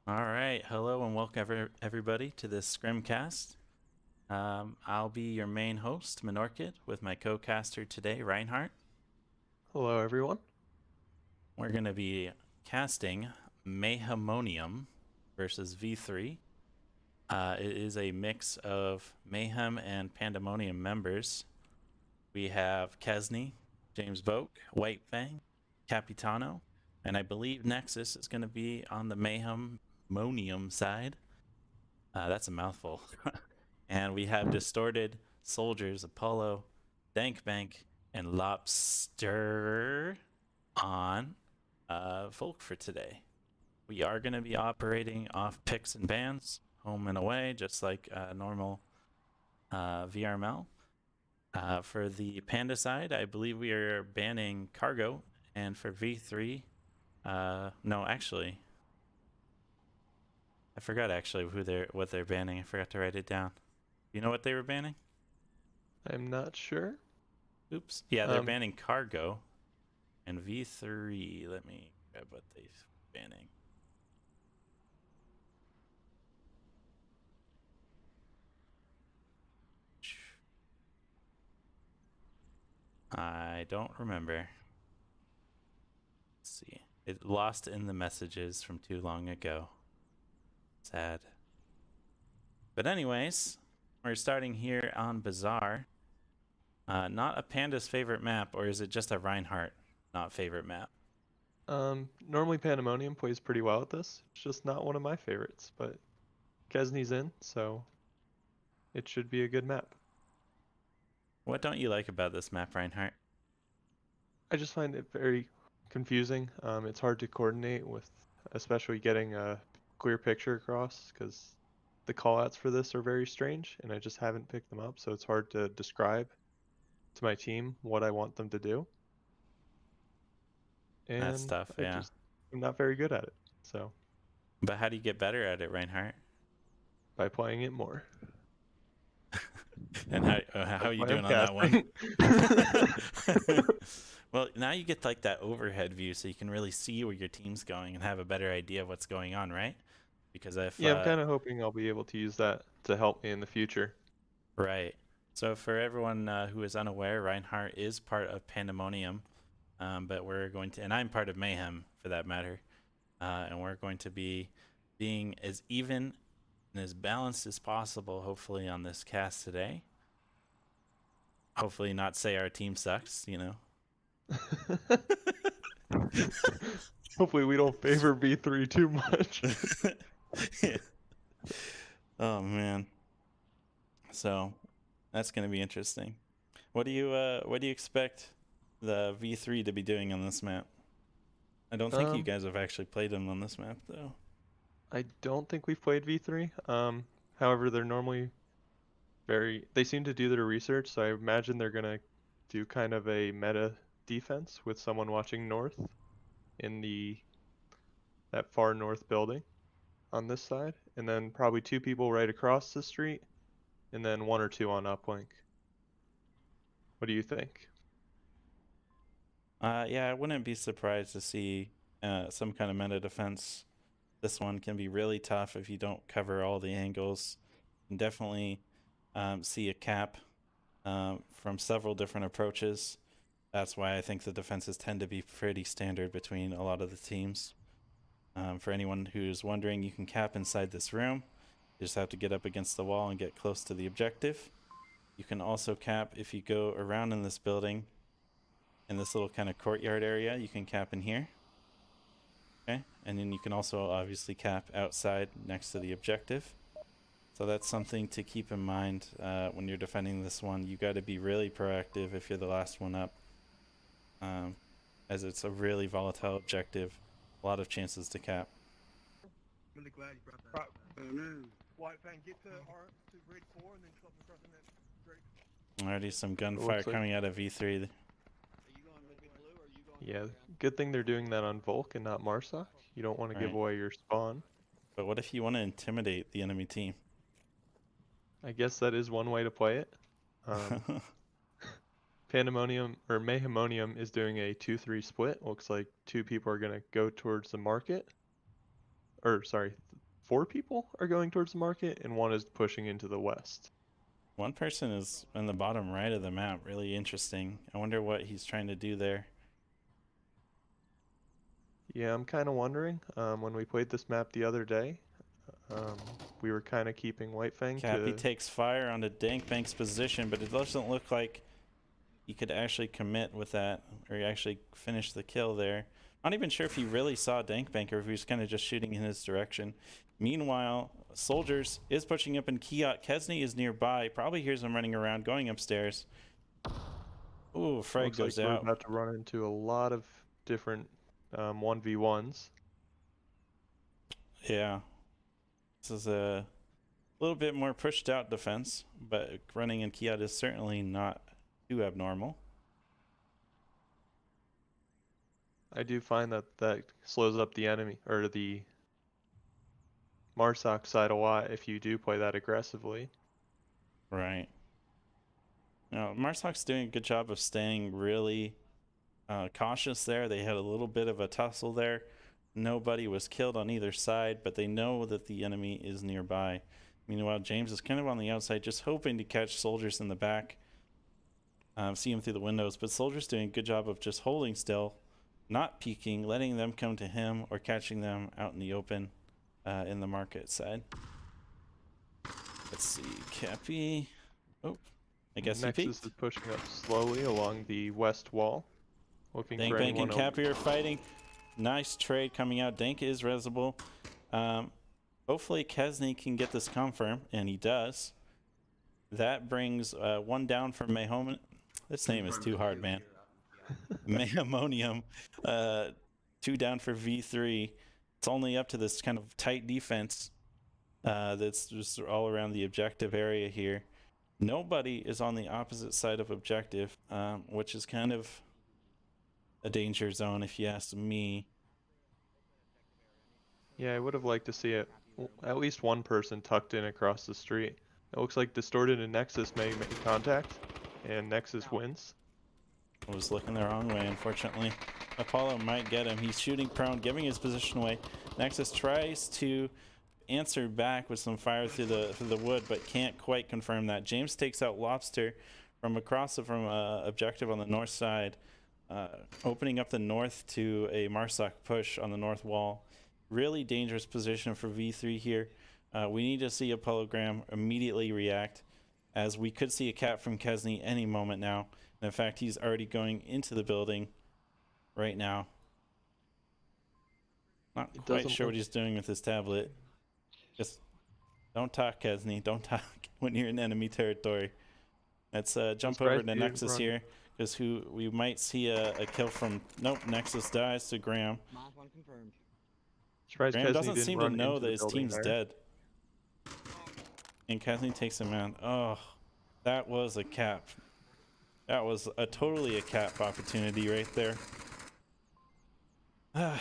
All right, hello and welcome everybody to this ScrimCast. I'll be your main host, Monorchid, with my co-caster today, Reinhardt. Hello, everyone. We're going to be casting Mayhemonium versus V3. It is a mix of Mayhem and Pandemonium members. We have Kesney, James Vogue, White Fang, Capitano, and I believe Nexus is going to be on the Mayhemonium side. That's a mouthful. And we have Distorted, Soldiers, Apollo, Dankbank, and Lobster on Folk for today. We are going to be operating off picks and bans, home and away, just like normal VRML. For the Panda side, I believe we are banning Cargo, and for V3, no, actually, I forgot actually what they're banning. I forgot to write it down. You know what they were banning? I'm not sure. Oops. Yeah, they're Um, banning Cargo and V3. Let me grab what they're banning. I don't remember. Let's see. It lost in the messages from too long ago. Sad. But anyways, we're starting here on Bazaar. Not a Panda's favorite map, or is it just a Reinhardt not favorite map? normally Pandemonium plays pretty well at this. It's just not one of my favorites, but Kesney's in, so it should be a good map. What don't you like about this map, Reinhardt? I just find it very confusing. It's hard to coordinate with, especially getting a clear picture across, because the callouts for this are very strange, and I just haven't picked them up, so it's hard to describe to my team what I want them to do. That's And tough, yeah. I'm not very good at it. So But how do you get better at it, Reinhardt? by playing it more. And how That's are you why I'm doing on that one? casting. Well, now you get like that overhead view, so you can really see where your team's going and have a better idea of what's going on, right? Because if Yeah, I'm kind of hoping I'll be able to use that to help me in the future. right, so for everyone who is unaware, Reinhardt is part of Pandemonium, but we're going to, and I'm part of Mayhem for that matter, and we're going to be being as even and as balanced as possible, hopefully, on this cast today. Hopefully, not say our team sucks, you know. Hopefully we don't favor V3 too much. Yeah. Oh man. So that's gonna be interesting. What do you expect the V3 to be doing on this map? I don't think you Um, guys have actually played them on this map though. I don't think we've played V3. However, they're normally they seem to do their research, so I imagine they're gonna do kind of a meta defense with someone watching north in that far north building on this side, and then probably two people right across the street, and then one or two on uplink. What do you think? Yeah, I wouldn't be surprised to see some kind of meta defense. This one can be really tough if you don't cover all the angles. You can definitely see a cap from several different approaches. That's why I think the defenses tend to be pretty standard between a lot of the teams. For anyone who's wondering, you can cap inside this room. You just have to get up against the wall and get close to the objective. You can also cap if you go around in this building, in this little kind of courtyard area. You can cap in here. Okay, and then you can also obviously cap outside next to the objective. So that's something to keep in mind when you're defending this one. You got to be really proactive if you're the last one up, as it's a really volatile objective. A lot of chances to cap. Really glad you brought that Right. up, man. White fan, get to grade 4 and then come across the next grade. Already some It gunfire looks like, coming out of V3. Are you going maybe blue or are you going yeah, red? good thing they're doing that on Volk and not Marsoc. You don't want to give Right. away your spawn. But what if you want to intimidate the enemy team? I guess that is one way to play it. Pandemonium or Mayhemonium is doing a 2-3 split. Looks like two people are going to go towards the market. or sorry, 4 people are going towards the market, and 1 is pushing into the west. One person is in the bottom right of the map. Really interesting. I wonder what he's trying to do there. Yeah, I'm kind of wondering. When we played this map the other day, we were kind of keeping White Fang Cappy to. takes fire onto Dankbank's position, but it doesn't look like he could actually commit with that, or actually finish the kill there. Not even sure if he really saw Dankbank or if he was kind of just shooting in his direction. Meanwhile, Soldiers is pushing up in Kiat. Kesney is nearby. Probably hears him running around, going upstairs. Ooh, Frag Looks goes like out. we're about to run into a lot of different 1v1s. Yeah. This is a little bit more pushed out defense, but running in Kiat is certainly not too abnormal. I do find that that slows up the enemy, or the Marsoc side a lot if you do play that aggressively. Right. Now, Marsoc's doing a good job of staying really cautious there. They had a little bit of a tussle there. Nobody was killed on either side, but they know that the enemy is nearby. Meanwhile, James is kind of on the outside, just hoping to catch Soldiers in the back. See him through the windows, but Soldiers doing a good job of just holding still, not peeking, letting them come to him, or catching them out in the open in the market side. Let's see, Cappy. Oh, I guess he Nexus peeked. is pushing up slowly along the west wall, looking for Dankbank anyone and Cappy are fighting. Nice trade coming out. Dank is resible. Hopefully Kesney can get this confirm, and he does. That brings 1 down for Mayhem. This name is too hard, man. Mayhemonium. 2 down for V3. It's only up to this kind of tight defense that's just all around the objective area here. Nobody is on the opposite side of objective, which is kind of a danger zone if you ask me. Yeah, I would have liked to see it. At least one person tucked in across the street. It looks like Distorted and Nexus may make contact, and Nexus wins. I was looking the wrong way, unfortunately. Apollo might get him. He's shooting prone, giving his position away. Nexus tries to answer back with some fire through the wood, but can't quite confirm that. James takes out Lobster from across from objective on the north side, opening up the north to a Marsoc push on the north wall. Really dangerous position for V3 here. We need to see Apollogram immediately react, as we could see a cap from Kesney any moment now. And in fact, he's already going into the building right now. Not quite sure what he's doing with his tablet. Just don't talk, Kesney. Don't talk when you're in enemy territory. Let's jump over to Nexus here, because we might see a kill from. Nope, Nexus dies to Graham. Graham doesn't seem to know that his team's dead. And Kesney takes him out. Oh, that was a cap. That was totally a cap opportunity right there.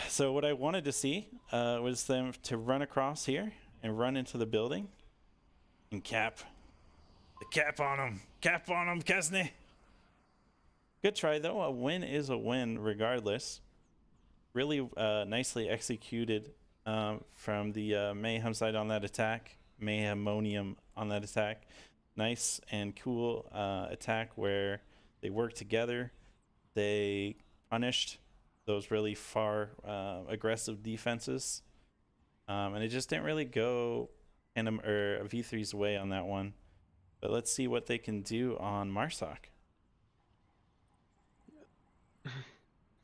So what I wanted to see was them to run across here and run into the building and cap. The cap on him. Cap on him, Kesney. Good try, though. A win is a win regardless. Really nicely executed from the Mayhem side on that attack. Mayhemonium on that attack. Nice and cool attack where they worked together. They punished those really far aggressive defenses. And it just didn't really go V3's way on that one. But let's see what they can do on Marsoc.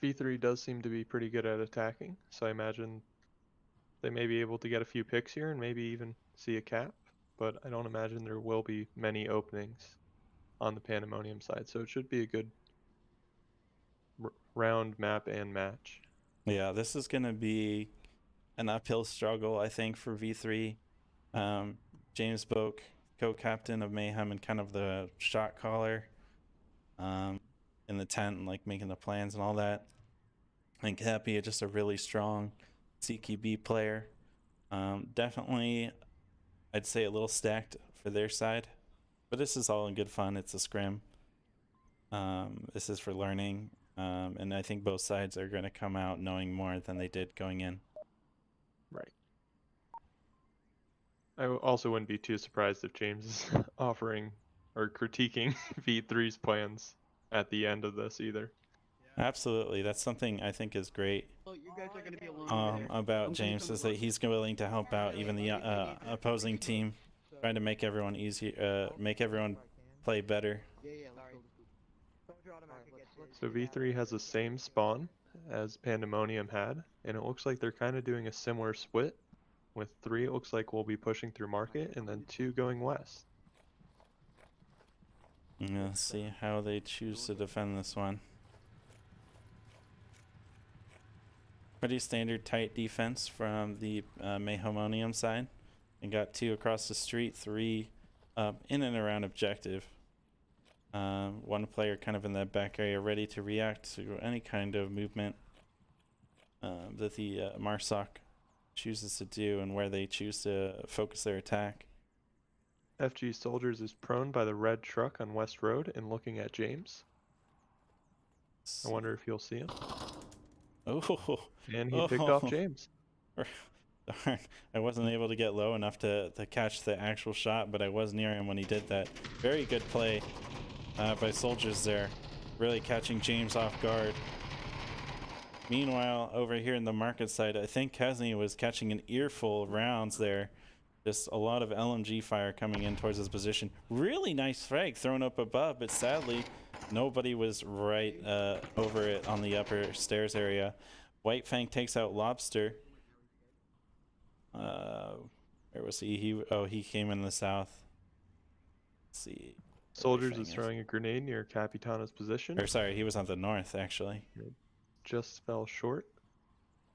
V3 does seem to be pretty good at attacking, so I imagine they may be able to get a few picks here and maybe even see a cap, but I don't imagine there will be many openings on the Pandemonium side, so it should be a good round map and match. Yeah, this is going to be an uphill struggle, I think, for V3. James Boak, co-captain of Mayhem and kind of the shot caller in the tent and like making the plans and all that. I think Happy is just a really strong CQB player. Definitely, I'd say a little stacked for their side, but this is all in good fun. It's a scrim. This is for learning, and I think both sides are going to come out knowing more than they did going in. Right. I also wouldn't be too surprised if James is offering or critiquing V3's plans at the end of this either. Absolutely, that's something I think is great Well, you guys are gonna be alone over there. about I'm gonna James, come is to that work. he's willing to help out even the opposing team, trying to make everyone make everyone play better. Yeah, let's go. Soldier automatically gets hit. So V3 has the same spawn as Pandemonium had, and it looks like they're kind of doing a similar split. With 3, it looks like we'll be pushing through market, and then 2 going west. Let's see how they choose to defend this one. Pretty standard tight defense from the Mayhem side. And got 2 across the street, 3 in and around objective. 1 player kind of in that back area ready to react to any kind of movement that the Marsoc chooses to do and where they choose to focus their attack. FG Soldiers is prone by the red truck on West Road and looking at James. I wonder if you'll see him. Oh, And he picked off Oh. James. darn. I wasn't able to get low enough to catch the actual shot, but I was near him when he did that. Very good play by Soldiers there, really catching James off guard. Meanwhile, over here in the market side, I think Kesney was catching an earful of rounds there. Just a lot of LMG fire coming in towards his position. Really nice frag thrown up above, but sadly, nobody was right over it on the upper stairs area. White Fang takes out Lobster. Where was he? He came in the south. Let's see. Soldiers Fang is throwing a grenade near Capitano's position. Or sorry, he was on the north actually. Just fell short.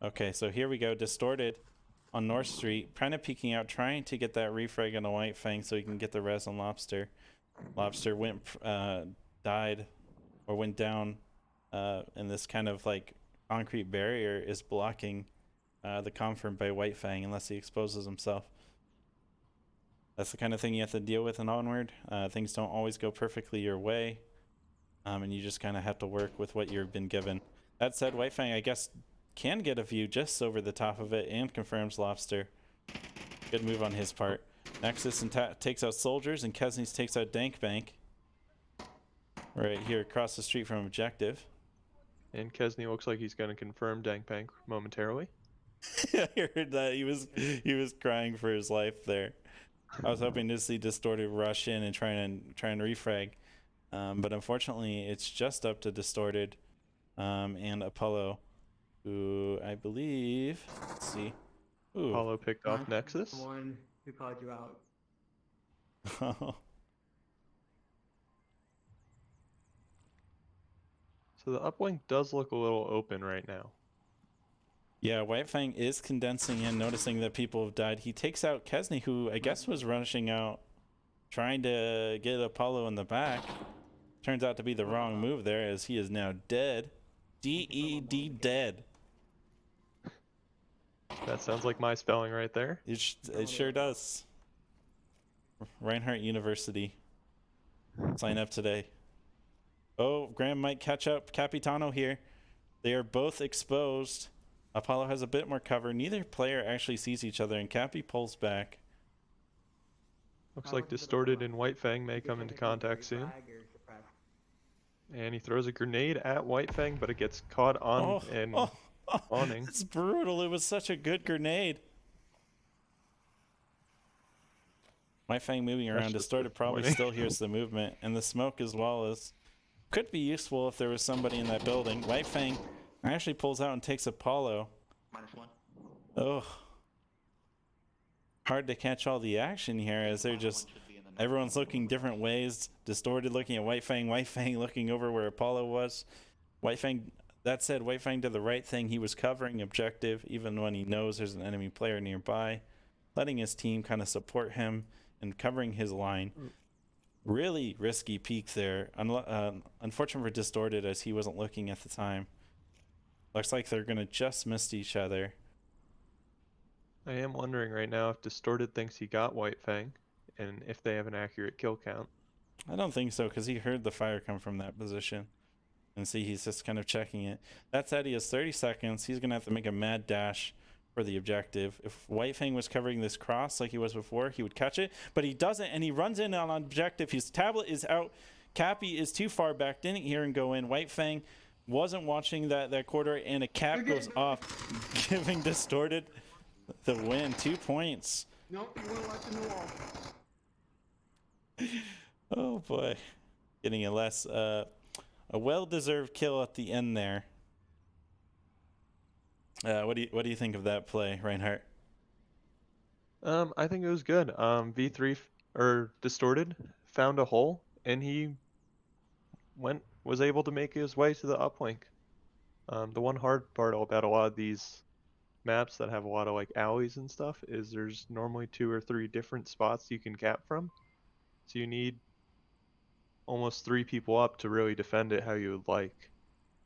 Okay, so here we go. Distorted on North Street, kind of peeking out, trying to get that refrag on a White Fang so he can get the res on Lobster. Lobster died or went down, and this kind of like concrete barrier is blocking the confirm by White Fang unless he exposes himself. That's the kind of thing you have to deal with in Onward. Things don't always go perfectly your way, and you just kind of have to work with what you've been given. That said, White Fang, I guess, can get a view just over the top of it and confirms Lobster. Good move on his part. Nexus takes out Soldiers, and Kesney's takes out Dank Bank. Right here across the street from objective. And Kesney looks like he's going to confirm Dankbank momentarily. I heard that. He was crying for his life there. I was hoping to see Distorted rush in and try and refrag. But unfortunately, it's just up to Distorted and Apollo, who I believe, let's see. Ooh. Apollo picked off Nexus. The one who called you out. So the uplink does look a little open right now. Yeah, White Fang is condensing in, noticing that people have died. He takes out Kesney, who I guess was rushing out, trying to get Apollo in the back. Turns out to be the wrong move there, as he is now dead. D-E-D, dead. That sounds like my spelling right there. It sure does. Reinhardt University. Sign up today. Oh, Graham might catch up. Capitano here. They are both exposed. Apollo has a bit more cover. Neither player actually sees each other, and Cappy pulls back. Looks like Distorted and White Fang may come into contact soon. And he throws a grenade at White Fang, but it gets caught on awning. It's brutal. It was such a good grenade. White Fang moving around. Distorted probably still hears the movement, and the smoke as well as could be useful if there was somebody in that building. White Fang actually pulls out and takes Apollo. -1. Oh. Hard to catch all the action here as they're just everyone's looking different ways. Distorted looking at White Fang looking over where Apollo was. White Fang, that said, White Fang did the right thing. He was covering objective even when he knows there's an enemy player nearby, letting his team kind of support him and covering his line. Really risky peek there. Unfortunate for Distorted as he wasn't looking at the time. Looks like they're going to just miss each other. I am wondering right now if Distorted thinks he got White Fang, and if they have an accurate kill count. I don't think so, because he heard the fire come from that position. And see, he's just kind of checking it. That said, he has 30 seconds. He's going to have to make a mad dash for the objective. If White Fang was covering this cross like he was before, he would catch it, but he doesn't, and he runs in on objective. His tablet is out. Cappy is too far back, didn't hear him go in. White Fang wasn't watching that quarter, and a cap goes off, giving Distorted the win. 2 points. Nope, you won't watch in the wall. Oh boy, getting a well-deserved kill at the end there. What do you think of that play, Reinhardt? I think it was good. V3 or Distorted found a hole, and he was able to make his way to the uplink. The one hard part about a lot of these maps that have a lot of like alleys and stuff is there's normally 2 or 3 different spots you can cap from, so you need almost 3 people up to really defend it how you would like.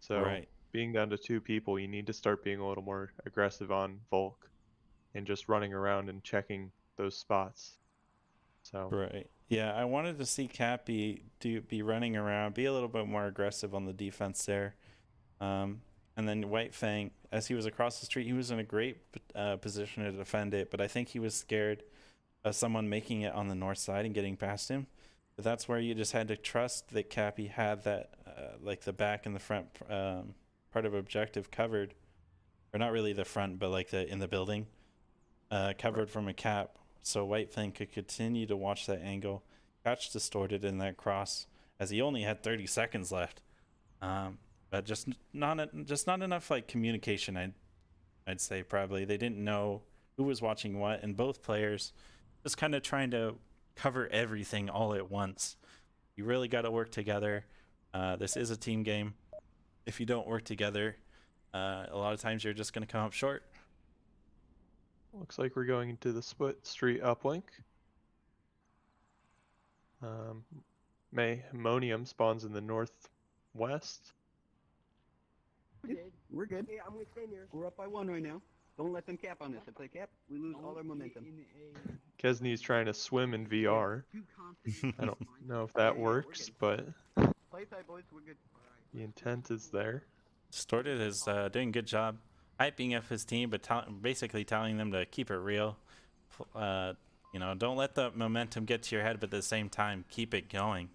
So Right. being down to 2 people, you need to start being a little more aggressive on Volk and just running around and checking those spots. So Right. Yeah, I wanted to see Cappy be running around, be a little bit more aggressive on the defense there. And then White Fang, as he was across the street, he was in a great position to defend it, but I think he was scared of someone making it on the north side and getting past him. But that's where you just had to trust that Cappy had that, like the back and the front part of objective covered, or not really the front, but like in the building, covered from a cap. So White Fang could continue to watch that angle, catch Distorted in that cross, as he only had 30 seconds left. But just not enough like communication. I'd say probably they didn't know who was watching what, and both players just kind of trying to cover everything all at once. You really got to work together. This is a team game. If you don't work together, a lot of times you're just going to come up short. looks like we're going into the split street uplink. Mayhem spawns in the northwest. We're good. Hey, I'm gonna stand here. We're up by 1 right now. Don't let them cap on us. If they cap, we lose all our momentum. Kesney's trying to swim in VR. I don't know if that works, but Play tight, boys. We're good. the intent is there. Distorted is doing a good job hyping up his team, but basically telling them to keep it real. You know, don't let the momentum get to your head, but at the same time, keep it going.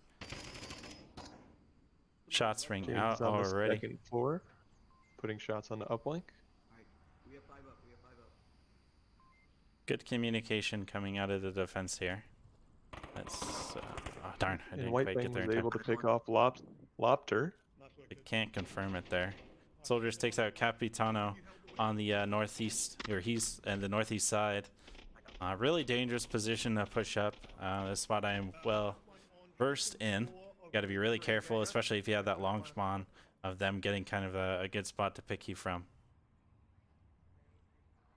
Shots ring James out on the already. second floor, putting shots on the uplink. We have 5 up. Good communication coming out of the defense here. That's oh darn, I And didn't White quite Fang get there. was in able time. to pick off Lobster. I can't confirm it there. Soldiers takes out Capitano on the northeast, or he's and the northeast side. Really dangerous position to push up. A spot I am well versed in. You got to be really careful, especially if you have that long spawn of them getting kind of a good spot to pick you from.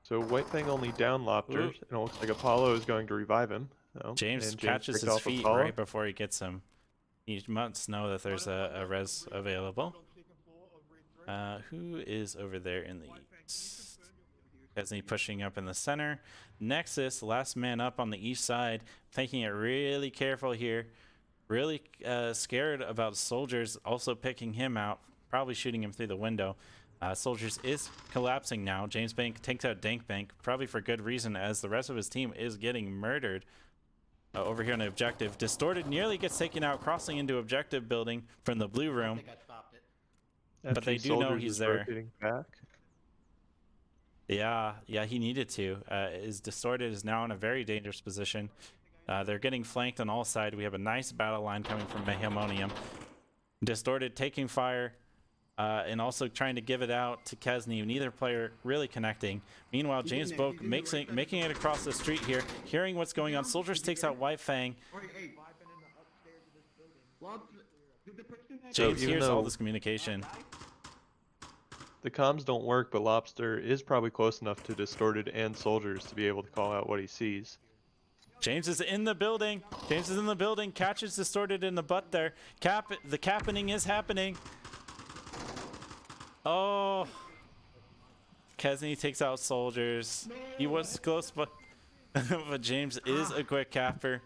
So White Fang only down Lobster, Ooh. and it looks like Apollo is going to revive him. Oh, James and catches picked his off feet Apollo. right before he gets him. He must know that there's a res available. Who is over there in the east? Kesney pushing up in the center. Nexus, last man up on the east side, taking it really careful here. Really scared about Soldiers also picking him out, probably shooting him through the window. Soldiers is collapsing now. James Bank takes out Dank Bank, probably for good reason, as the rest of his team is getting murdered. Over here on the objective, Distorted nearly gets taken out, crossing into objective building from the blue room. But they FG do know Soldiers he's is there. rotating back. Yeah, he needed to. Is Distorted is now in a very dangerous position. They're getting flanked on all sides. We have a nice battle line coming from Mayhemonium. Distorted taking fire and also trying to give it out to Kesney. Neither player really connecting. Meanwhile, James Boak making it across the street here, hearing what's going on. Soldiers takes out White Fang. James even hears all though- this communication. The comms don't work, but Lobster is probably close enough to Distorted and Soldiers to be able to call out what he sees. James is in the building. James is in the building. Catches Distorted in the butt there. The cappening is happening. Oh. Kesney takes out Soldiers. He was close, but James is a quick capper.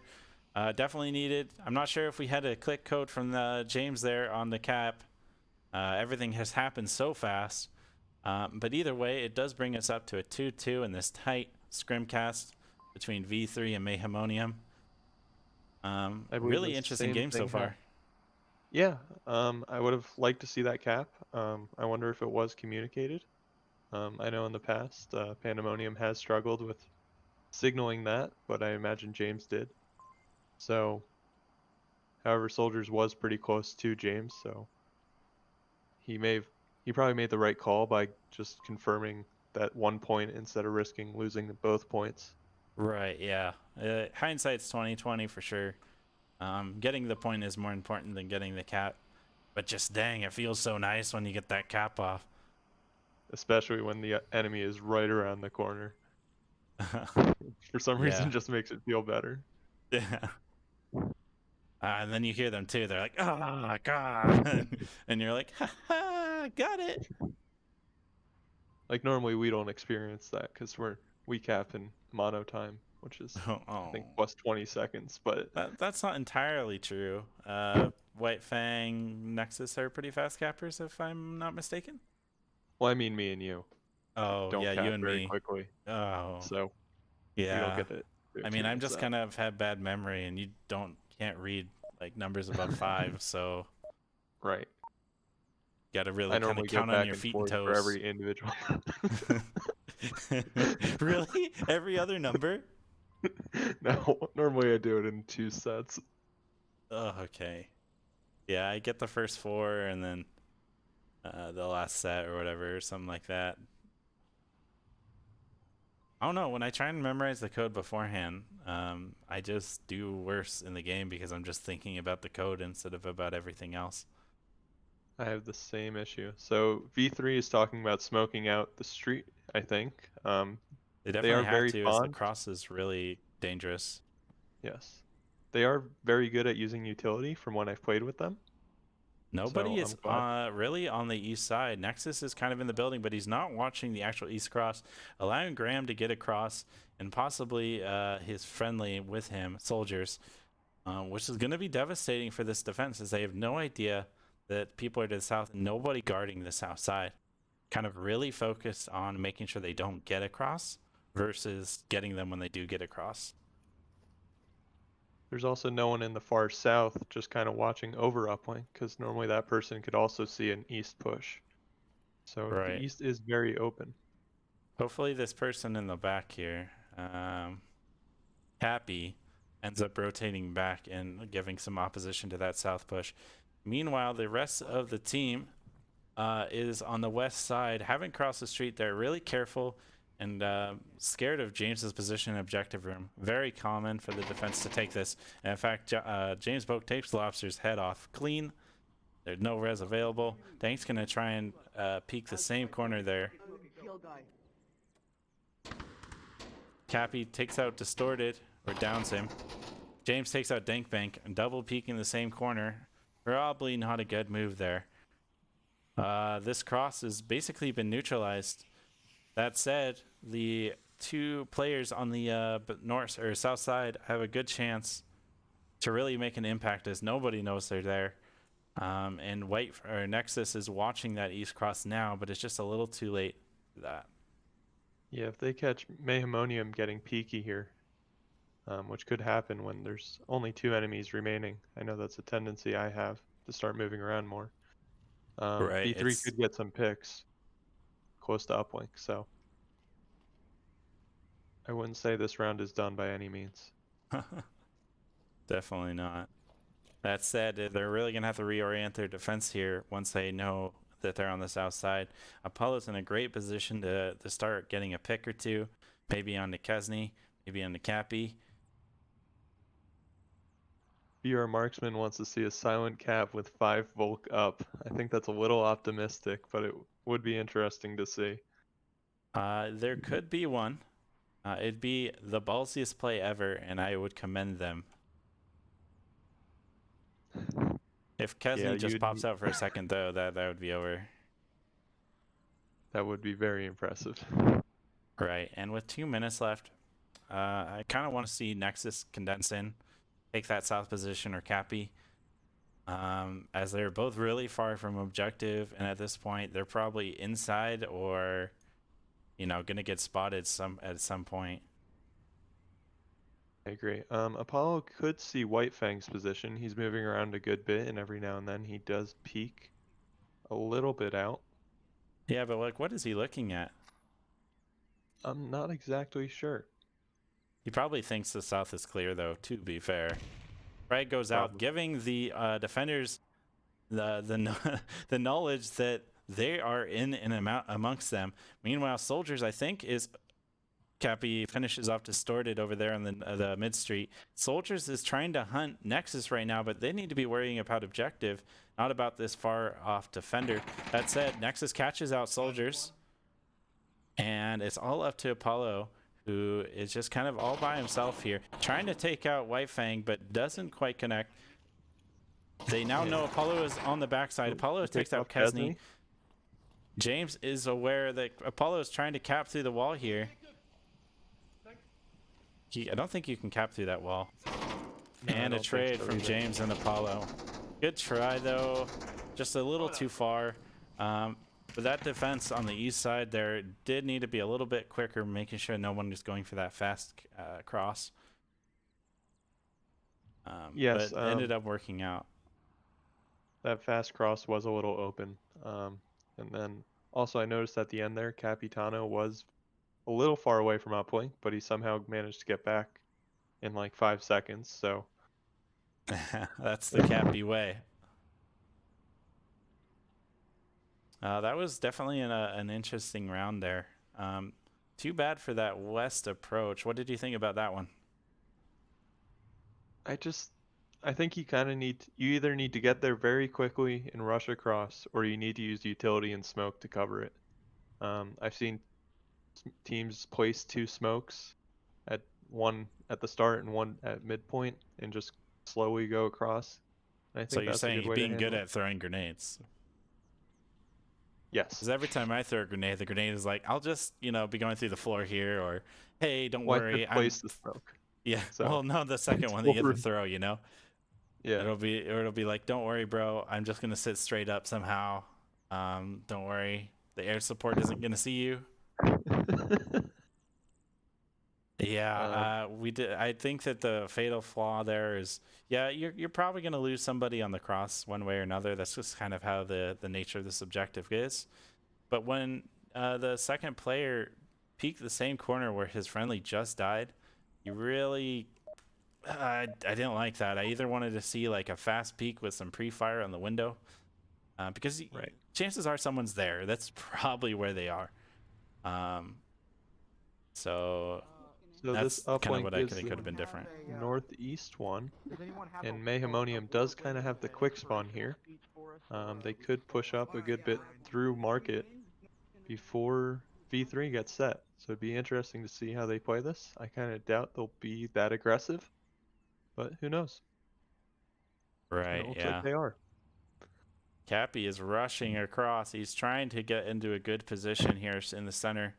Definitely needed. I'm not sure if we had a click code from James there on the cap. Everything has happened so fast. But either way, it does bring us up to a 2-2 in this tight ScrimCast between V3 and Mayhemonium. I believe Really the interesting same game so thing far. Yeah, I would have liked to see that cap. I wonder if it was communicated. I know in the past, Pandemonium has struggled with signaling that, but I imagine James did. So, however, Soldiers was pretty close to James, so he probably made the right call by just confirming that 1 point instead of risking losing both points. Right, yeah. Hindsight's 20/20 for sure. Getting the point is more important than getting the cap. But just dang, it feels so nice when you get that cap off. Especially when the enemy is right around the corner. For some Yeah. reason, just makes it feel better. Yeah. And then you hear them too. They're like, "Oh God," and you're like, "Ha ha, got it." Like normally we don't experience that because we cap in mono time, which is I think plus 20 seconds. But that's not entirely true. White Fang, Nexus are pretty fast cappers, if I'm not mistaken. well, I mean me and you Oh don't yeah, cap you and very me. quickly, Oh so yeah. we don't get it. I mean, I'm just kind of have bad memory, and you can't read like numbers above 5, so right. gotta I really kind of normally go count on back your and feet and forth for toes. every individual. Really? Every other number? No, normally I do it in 2 sets. Oh, okay. Yeah, I get the first 4 and then the last set or whatever, something like that. I don't know. When I try and memorize the code beforehand, I just do worse in the game because I'm just thinking about the code instead of about everything else. I have the same issue. So V3 is talking about smoking out the street, I think. They They definitely are have very to, as the fond. cross is really dangerous. Yes. They are very good at using utility from when I've played with them. Nobody So is I'm glad. really on the east side. Nexus is kind of in the building, but he's not watching the actual east cross, allowing Graham to get across and possibly his friendly with him, soldiers, which is going to be devastating for this defense as they have no idea that people are to the south and nobody guarding the south side. Kind of really focused on making sure they don't get across versus getting them when they do get across. There's also no one in the far south just kind of watching over uplink because normally that person could also see an east push. So the Right. east is very open. Hopefully this person in the back here, Happy, ends up rotating back and giving some opposition to that south push. Meanwhile, the rest of the team is on the west side, haven't crossed the street. They're really careful and scared of James's position in objective room. Very common for the defense to take this. And in fact, James Boak takes Lobster's head off clean. There's no res available. Dank's going to try and peek the same corner there. Cappy takes out Distorted, or downs him. James takes out Dankbank and double peeking the same corner. Probably not a good move there. This cross has basically been neutralized. That said, the 2 players on the north or south side have a good chance to really make an impact as nobody knows they're there. And White or Nexus is watching that east cross now, but it's just a little too late for that. Yeah, if they catch Mayhemonium getting peaky here, which could happen when there's only 2 enemies remaining. I know that's a tendency I have to start moving around more. Right, V3 could get some picks close to uplink, so I wouldn't say this round is done by any means. Definitely not. That said, they're really going to have to reorient their defense here once they know that they're on the south side. Apollo's in a great position to start getting a pick or 2, maybe on the Kesney, maybe on the Cappy. BR Marksman wants to see a silent cap with 5 Volk up. I think that's a little optimistic, but it would be interesting to see. There could be one. It'd be the ballsiest play ever, and I would commend them. If Kesney just pops out for a second, though, that would be over. That would be very impressive. Right, and with 2 minutes left, I kind of want to see Nexus condense in, take that south position or Cappy. as they're both really far from objective, and at this point they're probably inside or, you know, gonna get spotted at some point. I agree. Apollo could see White Fang's position. He's moving around a good bit, and every now and then he does peek a little bit out. Yeah, but like, what is he looking at? I'm not exactly sure. He probably thinks the south is clear, though, to be fair. Frag goes out, Probably. giving the defenders the the knowledge that they are in and amongst them. Meanwhile, Soldiers, I think, is Cappy finishes off Distorted over there on the mid street. Soldiers is trying to hunt Nexus right now, but they need to be worrying about objective, not about this far off defender. That said, Nexus catches out Soldiers, and it's all up to Apollo, who is just kind of all by himself here, trying to take out White Fang, but doesn't quite connect. They now know Apollo is on the backside. Apollo takes out Kesney. James is aware that Apollo is trying to cap through the wall here. I don't think you can cap through that wall. No, and a trade from James and Apollo. Good try, though. Just a little too far. But that defense on the east side there did need to be a little bit quicker, making sure no one is going for that fast cross. Yes, but ended up working out. That fast cross was a little open. And then also I noticed at the end there, Capitano was a little far away from uplink, but he somehow managed to get back in like 5 seconds. So that's the Cappy way. That was definitely an interesting round there. Too bad for that west approach. What did you think about that one? I think you either need to get there very quickly and rush across, or you need to use utility and smoke to cover it. I've seen teams place 2 smokes, one at the start and one at midpoint, and just slowly go across. I think So you're that's saying a being good at throwing grenades? Yes. Because every time I throw a grenade, the grenade is like, I'll just, you know, be going through the floor here, or hey, don't Well, worry, I could place the smoke. Yeah. So well, no, the second one that you have to throw, you know. Yeah. It'll be like, don't worry, bro. I'm just gonna sit straight up somehow. Don't worry. The air support isn't gonna see you. Yeah. We did. I think that the fatal flaw there is, yeah, you're probably gonna lose somebody on the cross one way or another. That's just kind of how the nature of this objective is. But when the second player peeked the same corner where his friendly just died, you really. I didn't like that. I either wanted to see like a fast peek with some pre-fire on the window, because chances are someone's there. That's probably where they are. So that's this kind of uplink what I is think could have been different. northeast one, and Mayhemonium does kind of have the quick spawn here. They could push up a good bit through market before V3 gets set. So it'd be interesting to see how they play this. I kind of doubt they'll be that aggressive, but who knows? Right, it looks yeah. like they are. Cappy is rushing across. He's trying to get into a good position here in the center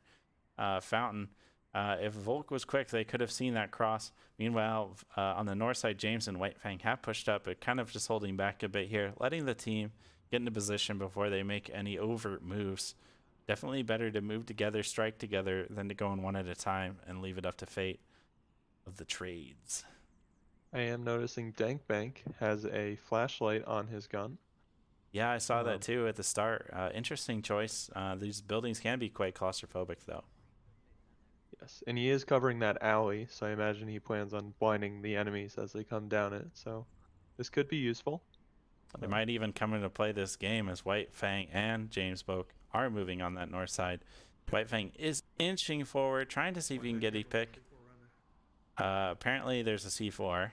fountain. If Volk was quick, they could have seen that cross. Meanwhile, on the north side, James and White Fang have pushed up, but kind of just holding back a bit here, letting the team get into position before they make any overt moves. Definitely better to move together, strike together, than to go in one at a time and leave it up to fate of the trades. I am noticing Dankbank has a flashlight on his gun. Yeah, I saw that too at the start. Interesting choice. These buildings can be quite claustrophobic, though. Yes, and he is covering that alley, so I imagine he plans on blinding the enemies as they come down it. So this could be useful. They might even come into play this game as White Fang and James Boak are moving on that north side. White Fang is inching forward, trying to see if he can get a pick. Apparently there's a C4.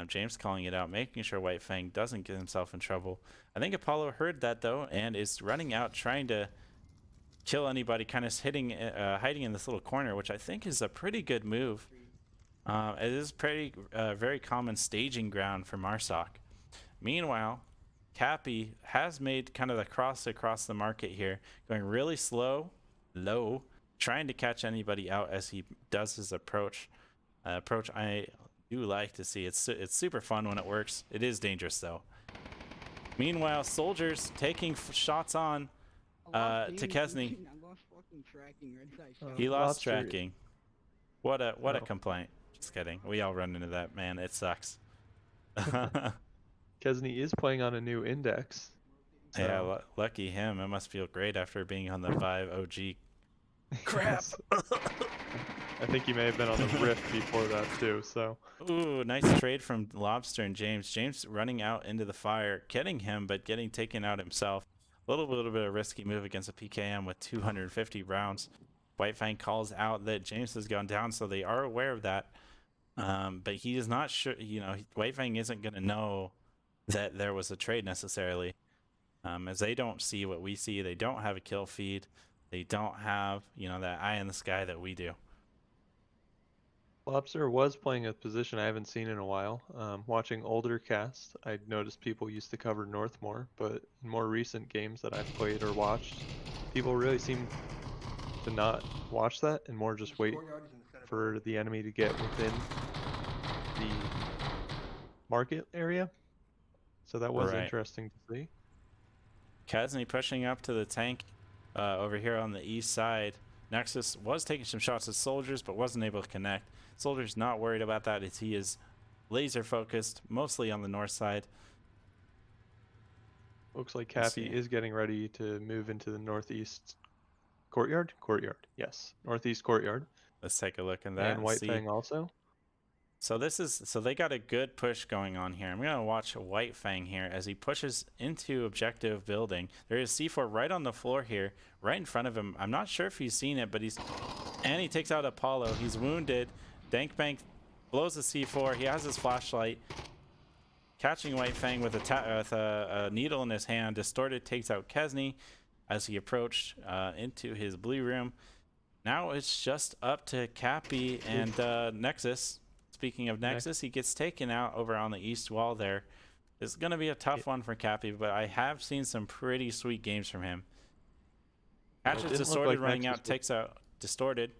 James calling it out, making sure White Fang doesn't get himself in trouble. I think Apollo heard that, though, and is running out, trying to kill anybody, kind of hiding in this little corner, which I think is a pretty good move. It is pretty very common staging ground for Marsoc. Meanwhile, Cappy has made kind of the cross across the market here, going really slow, low, trying to catch anybody out as he does his approach. I do like to see. It's super fun when it works. It is dangerous, though. Meanwhile, soldiers taking shots on to Kesney. I lost fucking tracking red side Oh. shot. He lost Lobster- tracking. What a Oh. complaint. Just kidding. We all run into that, man. It sucks. Kesney is playing on a new index. Yeah, so- lucky him. It must feel great after being on the 5 OG. Crap. Yes. I think he may have been on the Rift before that too. So Ooh, nice trade from Lobster and James. James running out into the fire, getting him, but getting taken out himself. A little bit of a risky move against a PKM with 250 rounds. White Fang calls out that James has gone down, so they are aware of that. But he is not sure, you know, White Fang isn't going to know that there was a trade necessarily. As they don't see what we see. They don't have a kill feed. They don't have, you know, that eye in the sky that we do. Lobster was playing a position I haven't seen in a while. Watching older casts, I noticed people used to cover north more, but in more recent games that I've played or watched, people really seem to not watch that and more just wait for the enemy to get within the market area. So that was Right. interesting to see. Kesney pushing up to the tank over here on the east side. Nexus was taking some shots at soldiers, but wasn't able to connect. Soldiers not worried about that as he is laser focused, mostly on the north side. Looks like Let's Cappy see. is getting ready to move into the northeast courtyard. Yes, northeast courtyard. Let's take a look at that. And And White see. Fang also. So they got a good push going on here. I'm gonna watch White Fang here as he pushes into objective building. There is C4 right on the floor here, right in front of him. I'm not sure if he's seen it, but he takes out Apollo. He's wounded. Dankbank blows the C4. He has his flashlight. Catching White Fang with a needle in his hand. Distorted takes out Kesney as he approached into his blue room. Now it's just up to Cappy and Nexus. Speaking of Nexus, he gets taken out over on the east wall there. It's going to be a tough one for Cappy, but I have seen some pretty sweet games from him. Yeah, it Hatchet's didn't look Distorted like running Nexus out, takes out Distorted.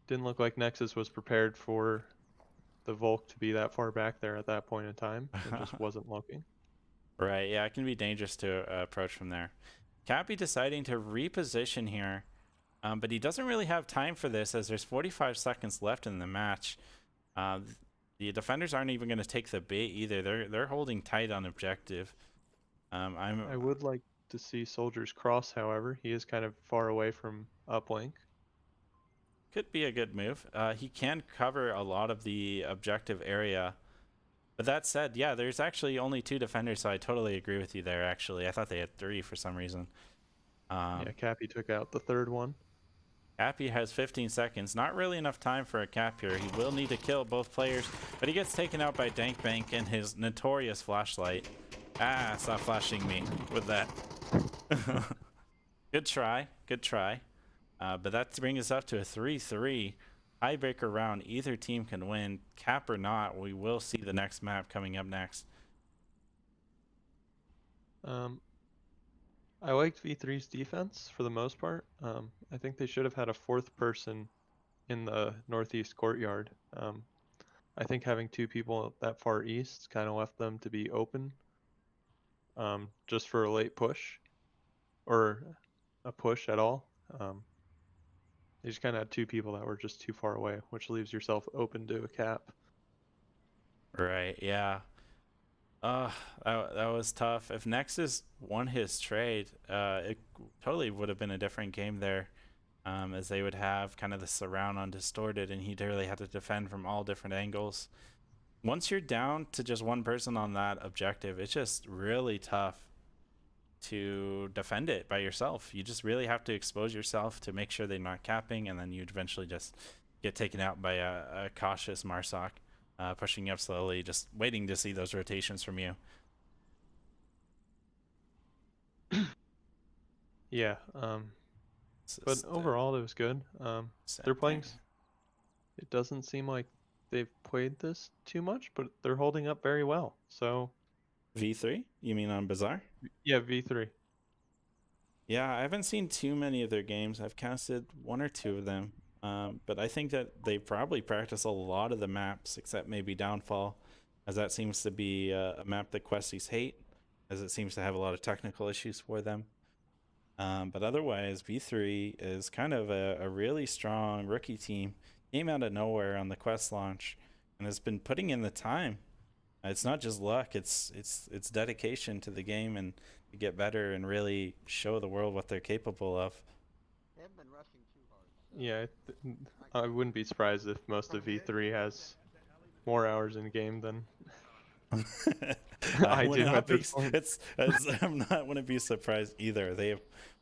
Didn't look like Nexus was prepared for the Volk to be that far back there at that point in time. It just wasn't looking. Right, yeah, it can be dangerous to approach from there. Cappy deciding to reposition here, but he doesn't really have time for this as there's 45 seconds left in the match. The defenders aren't even going to take the bait either. They're holding tight on objective. I would like to see Soldiers cross, however. He is kind of far away from uplink. Could be a good move. He can cover a lot of the objective area. But that said, yeah, there's actually only 2 defenders, so I totally agree with you there, actually. I thought they had 3 for some reason. Yeah, Cappy took out the third one. Cappy has 15 seconds. Not really enough time for a cap here. He will need to kill both players, but he gets taken out by Dankbank and his notorious flashlight. Ah, stop flashing me with that. Good try. Good try. But that brings us up to a 3-3 tiebreaker round. Either team can win, cap or not. We will see the next map coming up next. I liked V3's defense for the most part. I think they should have had a 4th person in the northeast courtyard. I think having 2 people that far east kind of left them to be open just for a late push or a push at all. They just kind of had 2 people that were just too far away, which leaves yourself open to a cap. Right, yeah. That was tough. If Nexus won his trade, it totally would have been a different game there, as they would have kind of the surround on Distorted, and he'd really have to defend from all different angles. Once you're down to just one person on that objective, it's just really tough to defend it by yourself. You just really have to expose yourself to make sure they're not capping, and then you'd eventually just get taken out by a cautious Marsoc. Pushing up slowly, just waiting to see those rotations from you. Yeah, but overall it was good. They're playing. It doesn't seem like they've played this too much, but they're holding up very well. So V3? You mean on Bazaar? yeah, V3. Yeah, I haven't seen too many of their games. I've casted 1 or 2 of them. But I think that they probably practice a lot of the maps, except maybe Downfall, as that seems to be a map that Questies hate. as it seems to have a lot of technical issues for them. But otherwise, V3 is kind of a really strong rookie team. Came out of nowhere on the quest launch and has been putting in the time. It's not just luck, it's dedication to the game and to get better and really show the world what they're capable of. They haven't been rushing too hard. Yeah, I wouldn't be surprised if most of V3 has more hours in game than I would do not at be, this point. I'm not wouldn't be surprised either. They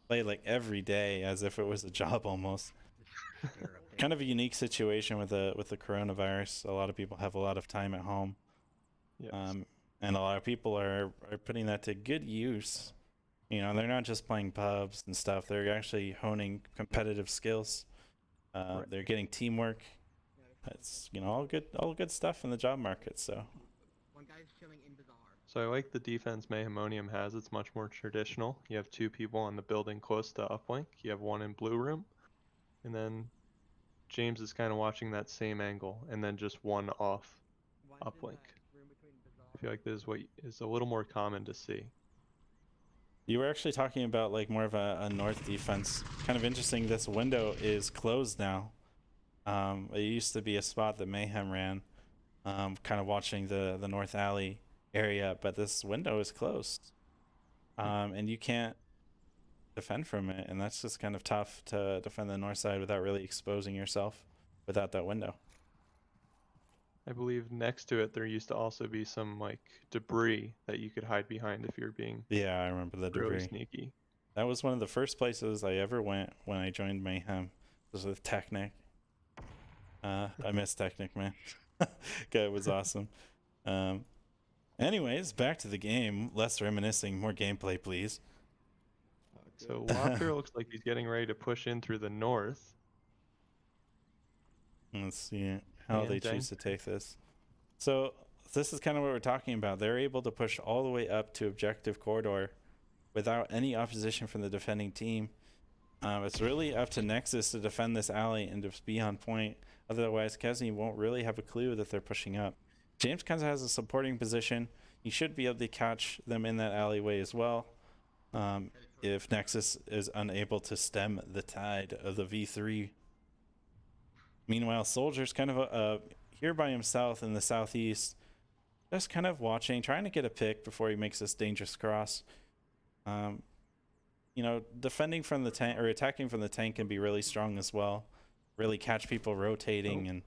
play like every day as if it was a job almost. Kind of a unique situation with the coronavirus. A lot of people have a lot of time at home. Yes. And a lot of people are putting that to good use. You know, they're not just playing pubs and stuff. They're actually honing competitive skills. Right. They're getting teamwork. It's, you know, all good stuff in the job market. So One guy's chilling in Bazaar. So I like the defense Mayhemonium has. It's much more traditional. You have 2 people on the building close to uplink. You have 1 in blue room. And then James is kind of watching that same angle, and then just 1 off uplink. I feel like this is what is a little more common to see. you were actually talking about like more of a north defense. Kind of interesting. This window is closed now. It used to be a spot that Mayhem ran, kind of watching the north alley area, but this window is closed, and you can't defend from it, and that's just kind of tough to defend the north side without really exposing yourself without that window. I believe next to it there used to also be some like debris that you could hide behind if you're being Yeah, I remember the really debris. sneaky. That was one of the first places I ever went when I joined Mayhem. It was with Technic. I miss Technic, man. It was awesome. Anyways, back to the game. Less reminiscing, more gameplay, please. So Lobster looks like he's getting ready to push in through the north. Let's see how And they choose to take this. So this is kind of what we're talking about. They're able to push all the way up to objective corridor without any opposition from the defending team. It's really up to Nexus to defend this alley and to be on point. Otherwise, Kesney won't really have a clue that they're pushing up. James kind of has a supporting position. He should be able to catch them in that alleyway as well. If Nexus is unable to stem the tide of the V3. Meanwhile, Soldier's kind of here by himself in the southeast, just kind of watching, trying to get a pick before he makes this dangerous cross. You know, defending from the tank or attacking from the tank can be really strong as well. Really catch people rotating and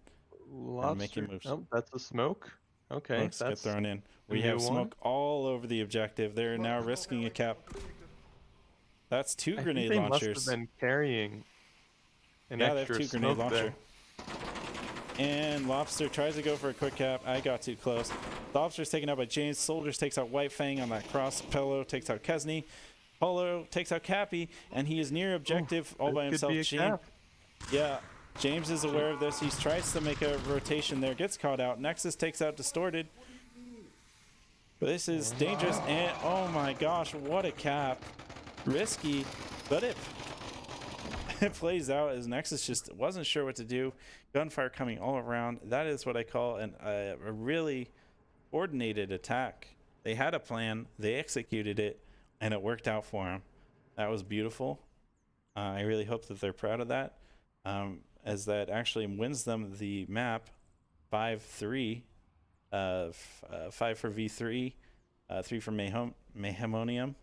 making moves. Oh, that's a smoke. Okay, Let's get that's thrown in. a We new have one. smoke all over the objective. They're now risking a cap. That's 2 I think grenade they launchers. must have been carrying an Yeah, they have extra 2 grenade smoke launcher. And Lobster tries to go for a quick cap. I got too close. Lobster's taken out by James. Soldiers takes out White Fang on that cross. Pello takes out Kesney. Polo takes out Cappy, and he is near objective all by this could himself. be a James, cap. yeah, James is aware of this. He tries to make a rotation there, gets caught out. Nexus takes out Distorted. This is dangerous, and oh my gosh, what a cap. Risky, but it plays out as Nexus just wasn't sure what to do. Gunfire coming all around. That is what I call a really coordinated attack. They had a plan, they executed it, and it worked out for them. That was beautiful. I really hope that they're proud of that, as that actually wins them the map 5-3. 5 for V3, 3 for Mayhemonium.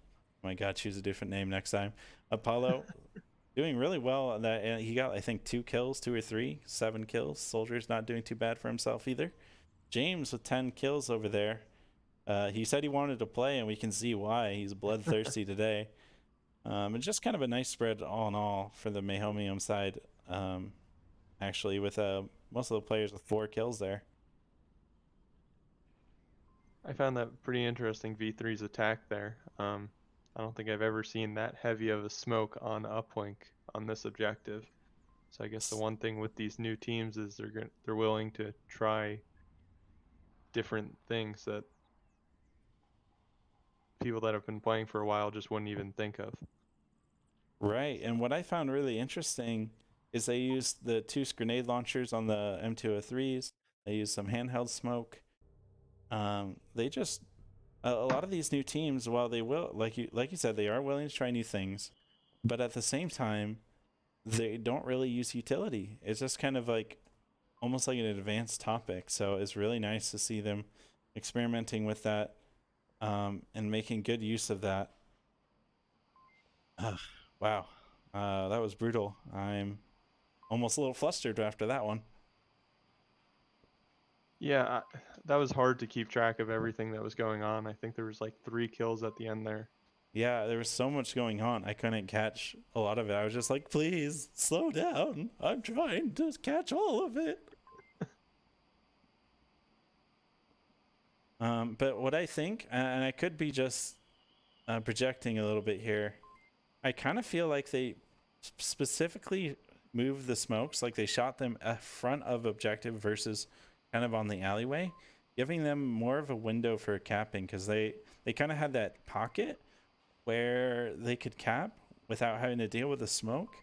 Oh my god, choose a different name next time. Apollo doing really well. That he got, I think, 2 kills, 2 or 3, 7 kills. Soldier's not doing too bad for himself either. James with 10 kills over there. He said he wanted to play, and we can see why. He's bloodthirsty today. And just kind of a nice spread all in all for the Mayhemonium side. Actually, with most of the players with 4 kills there. I found that pretty interesting, V3's attack there. I don't think I've ever seen that heavy of a smoke on uplink on this objective. So I guess the one thing with these new teams is they're willing to try different things that people that have been playing for a while just wouldn't even think of. Right, and what I found really interesting is they used the 2 grenade launchers on the M203s. They used some handheld smoke. They just a lot of these new teams, while they will, like you said, they are willing to try new things, but at the same time, they don't really use utility. It's just kind of like almost like an advanced topic. So it's really nice to see them experimenting with that, and making good use of that. Wow, that was brutal. I'm almost a little flustered after that one. Yeah, that was hard to keep track of everything that was going on. I think there was like 3 kills at the end there. Yeah, there was so much going on. I couldn't catch a lot of it. I was just like, please slow down. I'm trying to catch all of it. But what I think, and I could be just projecting a little bit here, I kind of feel like they specifically moved the smokes, like they shot them at front of objective versus kind of on the alleyway, giving them more of a window for capping, because they kind of had that pocket where they could cap without having to deal with the smoke,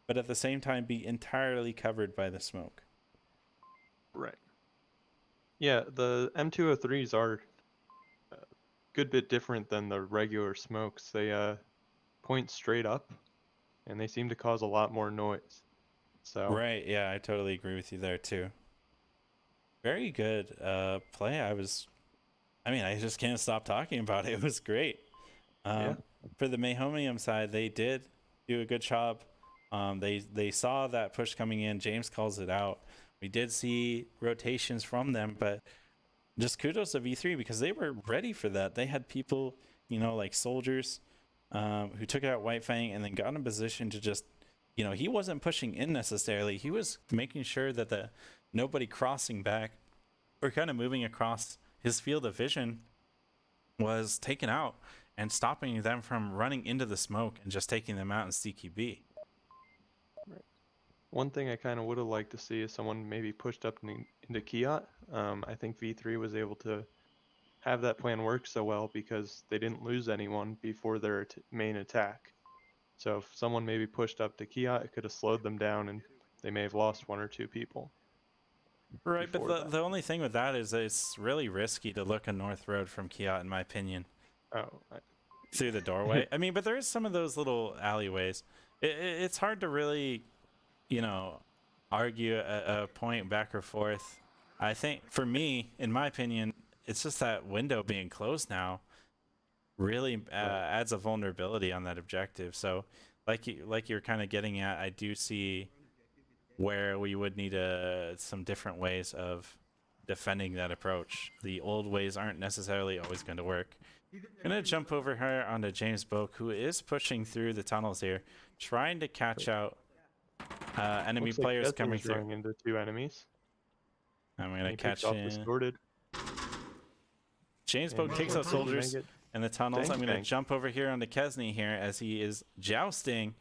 but at the same time be entirely covered by the smoke. Right. Yeah, the M203s are a good bit different than the regular smokes. They point straight up, and they seem to cause a lot more noise. So Right, yeah, I totally agree with you there too. Very good play. I just can't stop talking about it. It was great. Yeah. For the Mayhemium side, they did do a good job. They saw that push coming in. James calls it out. We did see rotations from them, but just kudos to V3 because they were ready for that. They had people, like soldiers, who took out White Fang and then got in position to just, he wasn't pushing in necessarily. He was making sure that nobody crossing back or kind of moving across his field of vision was taken out and stopping them from running into the smoke and just taking them out in CQB. one thing I kind of would have liked to see is someone maybe pushed up into Kiat. I think V3 was able to have that plan work so well because they didn't lose anyone before their main attack. So if someone maybe pushed up to Kiat, it could have slowed them down and they may have lost 1 or 2 people. Right, but before that. the only thing with that is that it's really risky to look a north road from Kiat, in my opinion, through the doorway. I mean, but there is some of those little alleyways. It's hard to really, argue a point back or forth. I think for me, in my opinion, it's just that window being closed now really adds a vulnerability on that objective. So like you're kind of getting at, I do see where we would need some different ways of defending that approach. The old ways aren't necessarily always going to work. I'm going to jump over here onto James Boak, who is pushing through the tunnels here, trying to catch out enemy Looks like players Desmond coming is through. running into 2 enemies. I'm going to He catch picks off him. Distorted. James And Boak takes out he may soldiers get in the tunnels. I'm going to bang. jump over here onto Kesney here as he is jousting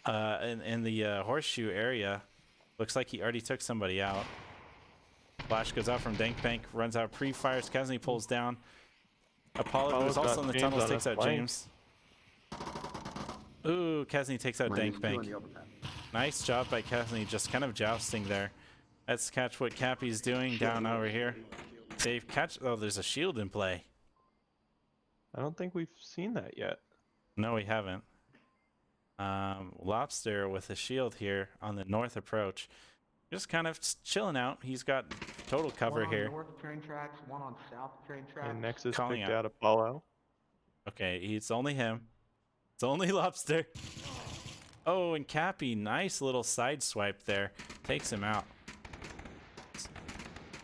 in the horseshoe area. Looks like he already took somebody out. Flash goes out from Dankbank, runs out, pre-fires. Kesney pulls down. Apollo, who's also in the tunnels, takes out James. Ooh, Kesney takes out Dankbank. Nice job by Kesney, just kind of jousting there. Let's catch what Cappy's doing down over here. They've oh, there's a shield in play. I don't think we've seen that yet. No, we haven't. Lobster with a shield here on the north approach. Just kind of chilling out. He's got total cover One on here. north train tracks, one on south train tracks. And Nexus Calling picked out. out Apollo. Okay, it's only him. It's only Lobster. Oh, and Cappy, nice little side swipe there. Takes him out.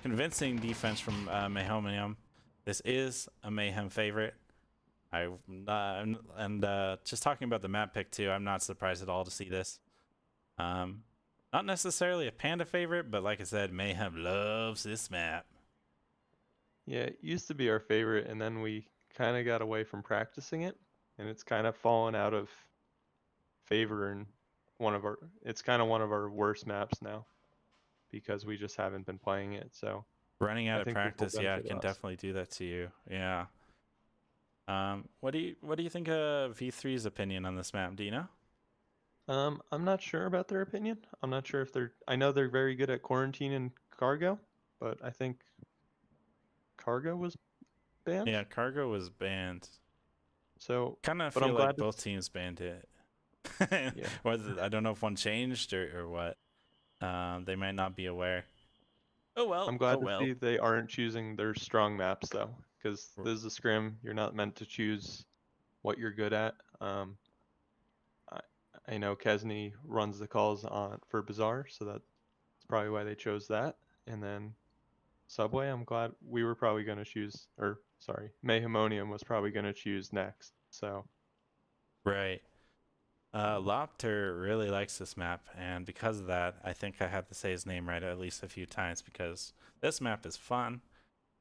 Convincing defense from Mayhemium. This is a Mayhem favorite. Just talking about the map pick too, I'm not surprised at all to see this. Not necessarily a Panda favorite, but like I said, Mayhem loves this map. Yeah, it used to be our favorite, and then we kind of got away from practicing it, and it's kind of fallen out of favor. And it's kind of one of our worst maps now because we just haven't been playing it. So Running out I of think this will practice, yeah, it benefit can us. definitely do that to you. Yeah. What do you think of V3's opinion on this map? Do you know? I'm not sure about their opinion. I'm not sure if I know they're very good at quarantine and cargo, but I think cargo was banned. Yeah, cargo was banned. So, Kind of but feel I'm like glad to both teams banned it. Yeah. Whether I don't know if one changed or what. They might not be aware. Oh well. I'm glad Oh to well. see they aren't choosing their strong maps though, because R- this is a scrim. You're not meant to choose what you're good at. I, I know Kesney runs the calls on for Bazaar, so that's probably why they chose that. And then Subway, I'm glad we were probably going to choose, or sorry, Mayhemonium was probably going to choose next. So Right. Lopter really likes this map, and because of that, I think I have to say his name right at least a few times because this map is fun.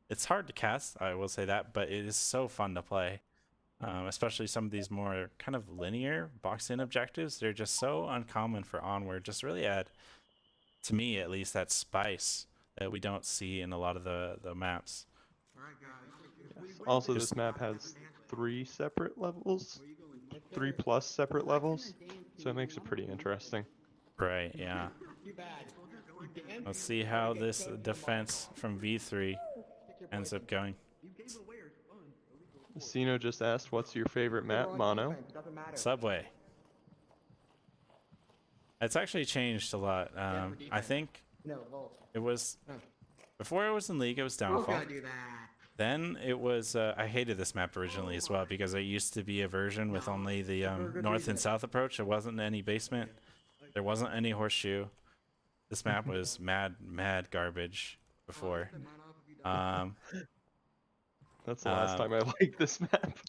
It's hard to cast, I will say that, but it is so fun to play. Especially some of these more kind of linear box-in objectives. They're just so uncommon for Onward. Just really add, to me at least, that spice that we don't see in a lot of the maps. yes. Also, Just- this map has 3 separate levels, 3+ separate levels, so it makes it pretty interesting. Right, yeah. Let's see how this defense from V3 ends up going. Sino just asked, "What's your favorite map, Mono?" Subway. It's actually changed a lot. I think it was before it was in League, it was Downfall. Then it was I hated this map originally as well because it used to be a version with only the north and south approach. There wasn't any basement. There wasn't any horseshoe. This map was mad garbage before. That's the last time I liked this map.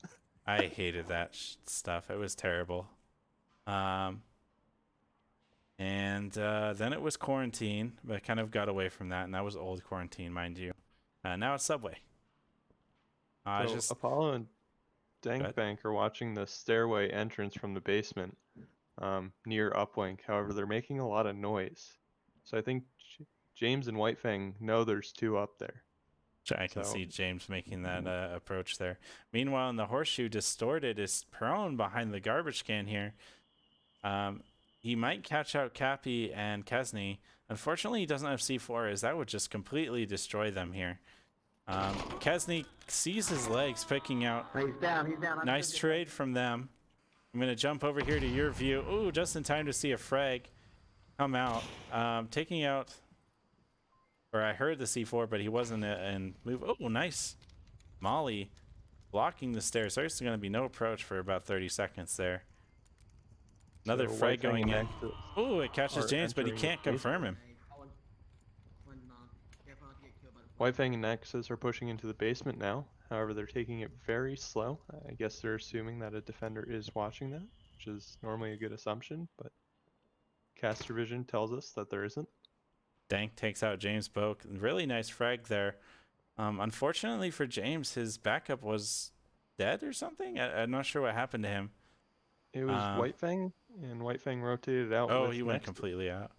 I hated that stuff. It was terrible. And then it was Quarantine, but I kind of got away from that, and that was old Quarantine, mind you. Now it's Subway. So Apollo and Dankbank are watching the stairway entrance from the basement near Uplink. However, they're making a lot of noise. So I think James and Whitefang know there's 2 up there. I can see James making that approach there. Meanwhile, in the horseshoe, Distorted is prone behind the garbage can here. He might catch out Cappy and Kesney. Unfortunately, he doesn't have C4, as that would just completely destroy them here. Kesney sees his legs picking out. He's down. Nice trade from them. I'm going to jump over here to your view. Ooh, just in time to see a frag come out. Taking out... Or I heard the C4, but he wasn't in move. Oh, nice. Molly blocking the stairs. There's going to be no approach for about 30 seconds there. Another frag going in. Oh, it catches James, but he can't confirm him. Whitefang and Nexus are pushing into the basement now. However, they're taking it very slow. I guess they're assuming that a defender is watching that, which is normally a good assumption, but caster vision tells us that there isn't. Dank takes out James Boak. Really nice frag there. Unfortunately for James, his backup was dead or something. I'm not sure what happened to him. It was Whitefang, and Whitefang rotated out. Oh, he went completely out.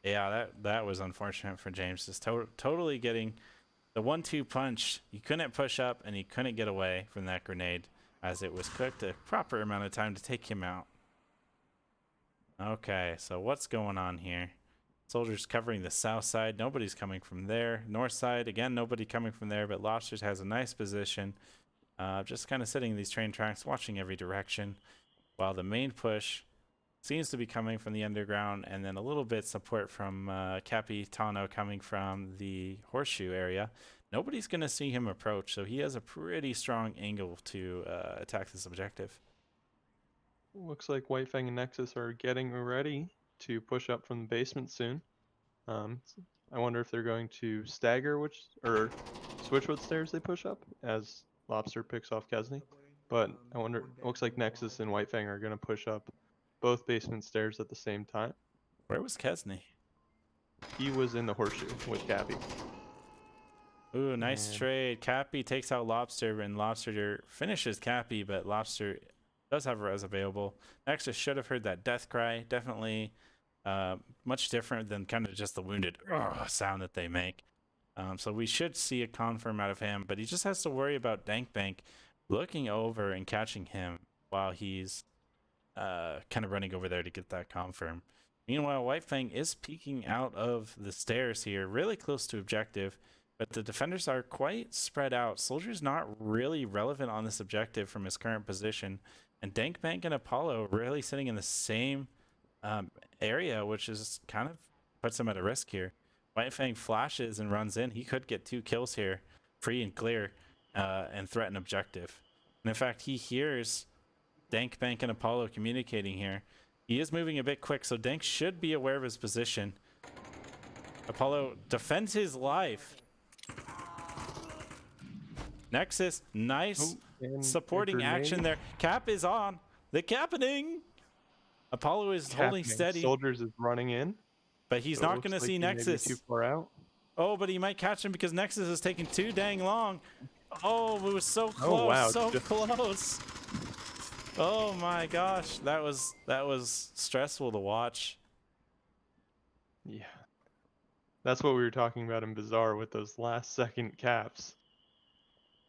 Yeah, that was unfortunate for James. Just totally getting the 1-2 punch. He couldn't push up, and he couldn't get away from that grenade as it was cooked a proper amount of time to take him out. Okay, so what's going on here? Soldiers covering the south side. Nobody's coming from there. North side, again, nobody coming from there, but Lobsters has a nice position. Just kind of sitting in these train tracks, watching every direction, while the main push seems to be coming from the underground, and then a little bit support from Capitano coming from the horseshoe area. Nobody's going to see him approach, so he has a pretty strong angle to attack this objective. Looks like Whitefang and Nexus are getting ready to push up from the basement soon. I wonder if they're going to stagger switch what stairs they push up as Lobster picks off Kesney. But I wonder, it looks like Nexus and Whitefang are going to push up both basement stairs at the same time. Where was Kesney? He was in the horseshoe with Cappy. Ooh, nice trade. Cappy takes out Lobster, and Lobster finishes Cappy, but Lobster does have a res available. Nexus should have heard that death cry. Definitely much different than kind of just the wounded sound that they make. So we should see a confirm out of him, but he just has to worry about Dankbank looking over and catching him while he's kind of running over there to get that confirm. Meanwhile, Whitefang is peeking out of the stairs here, really close to objective. but the defenders are quite spread out. Soldier's not really relevant on this objective from his current position, and Dankbank and Apollo really sitting in the same area, which is kind of puts him at a risk here. White Fang flashes and runs in. He could get 2 kills here, free and clear, and threaten objective. And in fact, he hears Dankbank and Apollo communicating here. He is moving a bit quick, so Dank should be aware of his position. Apollo defends his life. Nexus, nice supporting action there. Cap is on. The capping. Apollo is holding steady. Soldiers is running in, but he's not going to see Nexus. Too far out. Oh, but he might catch him because Nexus is taking too dang long. Oh, it was so close. Oh, wow. So close. Oh my gosh, that was stressful to watch. Yeah. That's what we were talking about in Bizarre with those last second caps.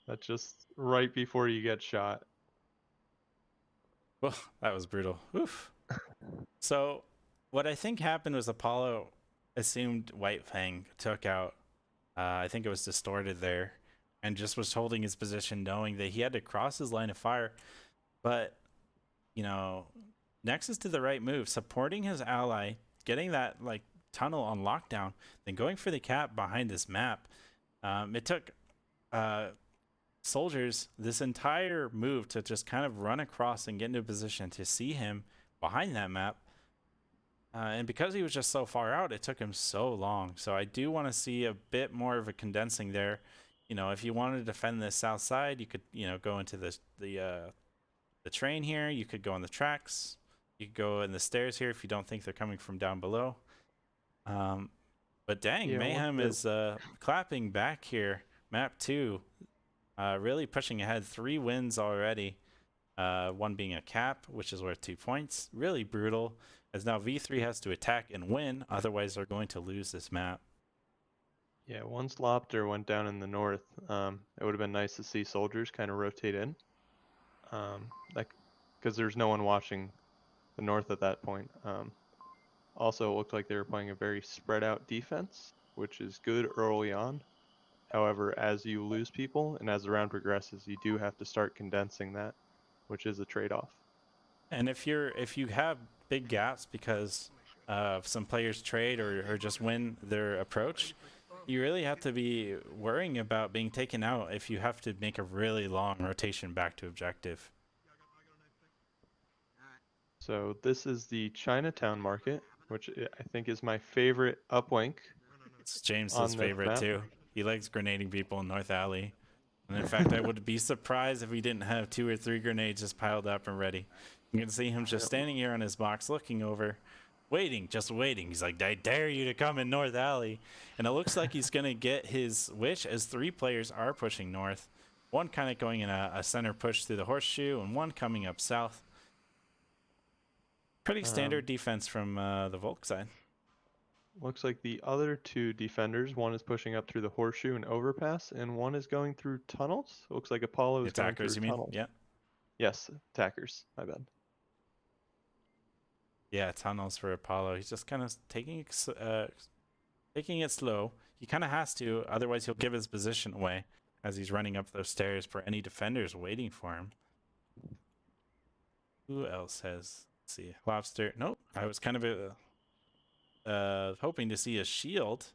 That's just right before you get shot. Well, that was brutal. Oof. So, what I think happened was Apollo assumed White Fang took out, I think it was Distorted there, and just was holding his position knowing that he had to cross his line of fire. But, you know, Nexus did the right move, supporting his ally, getting that, like, tunnel on lockdown, then going for the cap behind this map. It took Soldiers this entire move to just kind of run across and get into a position to see him behind that map. And because he was just so far out, it took him so long. So I do want to see a bit more of a condensing there. You know, if you wanted to defend this south side, you could, you know, go into the train here. You could go on the tracks. You could go in the stairs here if you don't think they're coming from down below. But dang, yeah, Mayhem is clapping back here. Map 2, really pushing ahead. 3 wins already. 1 being a cap, which is worth 2 points. Really brutal, as now V3 has to attack and win. Otherwise, they're going to lose this map. Yeah, once Lopter went down in the north, it would have been nice to see Soldiers kind of rotate in. Because there's no one watching the north at that point. Also, it looked like they were playing a very spread out defense, which is good early on. However, as you lose people and as the round progresses, you do have to start condensing that, which is a trade-off. And if you have big gaps because some players trade or just win their approach, you really have to be worrying about being taken out if you have to make a really long rotation back to objective. So this is the Chinatown market, which I think is my favorite uplink. It's James's favorite too. He likes grenading people in North Alley. And in fact, I would be surprised if we didn't have 2 or 3 grenades just piled up and ready. You can see him just standing here on his box looking over, waiting, just waiting. He's like, I dare you to come in North Alley. And it looks like he's going to get his wish as 3 players are pushing north. 1 kind of going in a center push through the horseshoe and 1 coming up south. Pretty standard defense from the Volk side. Looks like the other 2 defenders, 1 is pushing up through the horseshoe and overpass, and 1 is going through tunnels. It looks like Apollo is going through tunnels. Yeah. Yes, attackers. My bad. Yeah, tunnels for Apollo. He's just kind of taking it slow. He kind of has to, otherwise he'll give his position away as he's running up those stairs for any defenders waiting for him. Who else has? Let's see, Lobster. Nope. I was kind of hoping to see a shield.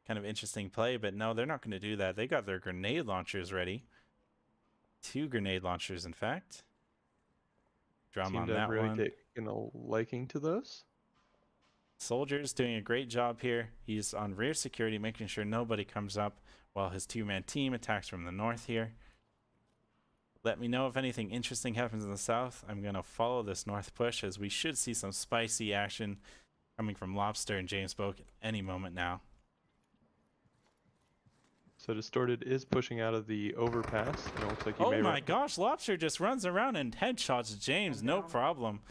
Kind of interesting play, but no, they're not going to do that. They got their grenade launchers ready. 2 grenade launchers, in fact. Drum on that really one. Taken a liking to those. Soldier's doing a great job here. He's on rear security, making sure nobody comes up while his 2-man team attacks from the north here. Let me know if anything interesting happens in the south. I'm going to follow this north push, as we should see some spicy action coming from Lobster and James Boak at any moment now. So Distorted is pushing out of the overpass. And it looks like he oh my gosh, Lobster just runs around and headshots James, no problem.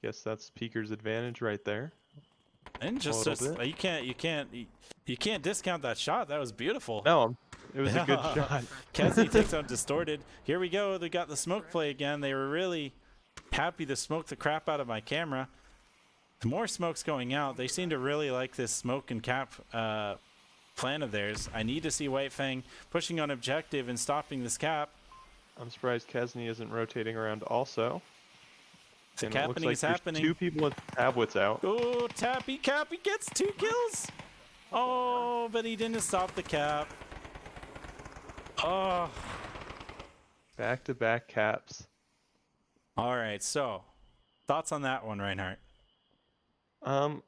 Guess that's Peeker's advantage right there. And just you can't discount that shot. That was beautiful. No, it was a good shot. Kessie takes out Distorted. Here we go. They got the smoke play again. They were really happy to smoke the crap out of my camera. The more smoke's going out. They seem to really like this smoke and cap plan of theirs. I need to see White Fang pushing on objective and stopping this cap. I'm surprised Kesney isn't rotating around also. The And it looks capping like is there's happening. 2 people with tablets out. Oh, Tappy Cappy gets 2 kills. Oh, but he didn't stop the cap. Oh. Back-to-back caps. All right, so thoughts on that one, Reinhardt? I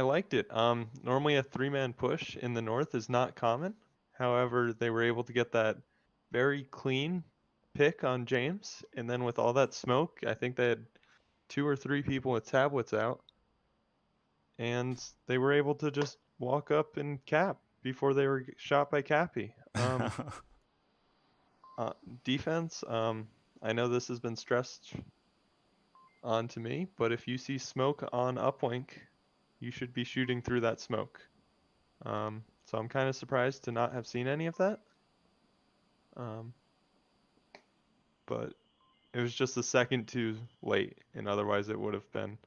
liked it. Normally a 3-man push in the north is not common. However, they were able to get that very clean pick on James, and then with all that smoke, I think they had 2 or 3 people with tablets out, and they were able to just walk up and cap before they were shot by Cappy. Defense, I know this has been stressed onto me, but if you see smoke on uplink, you should be shooting through that smoke. So I'm kind of surprised to not have seen any of that. But it was just a second too late, and otherwise it would have been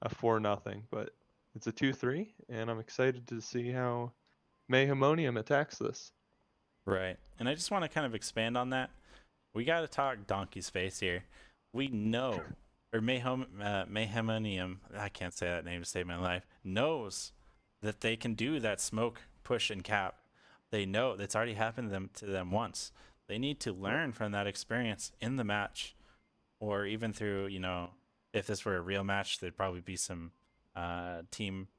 a 4-0. But it's a 2-3, and I'm excited to see how Mayhemonium attacks this. Right. And I just want to kind of expand on that. We got to talk Donkey's Face here. We know, or Mayhemonium, I can't say that name to save my life, knows that they can do that smoke, push, and cap. They know that's already happened to them once. They need to learn from that experience in the match, or even through, you know, if this were a real match, there'd probably be some team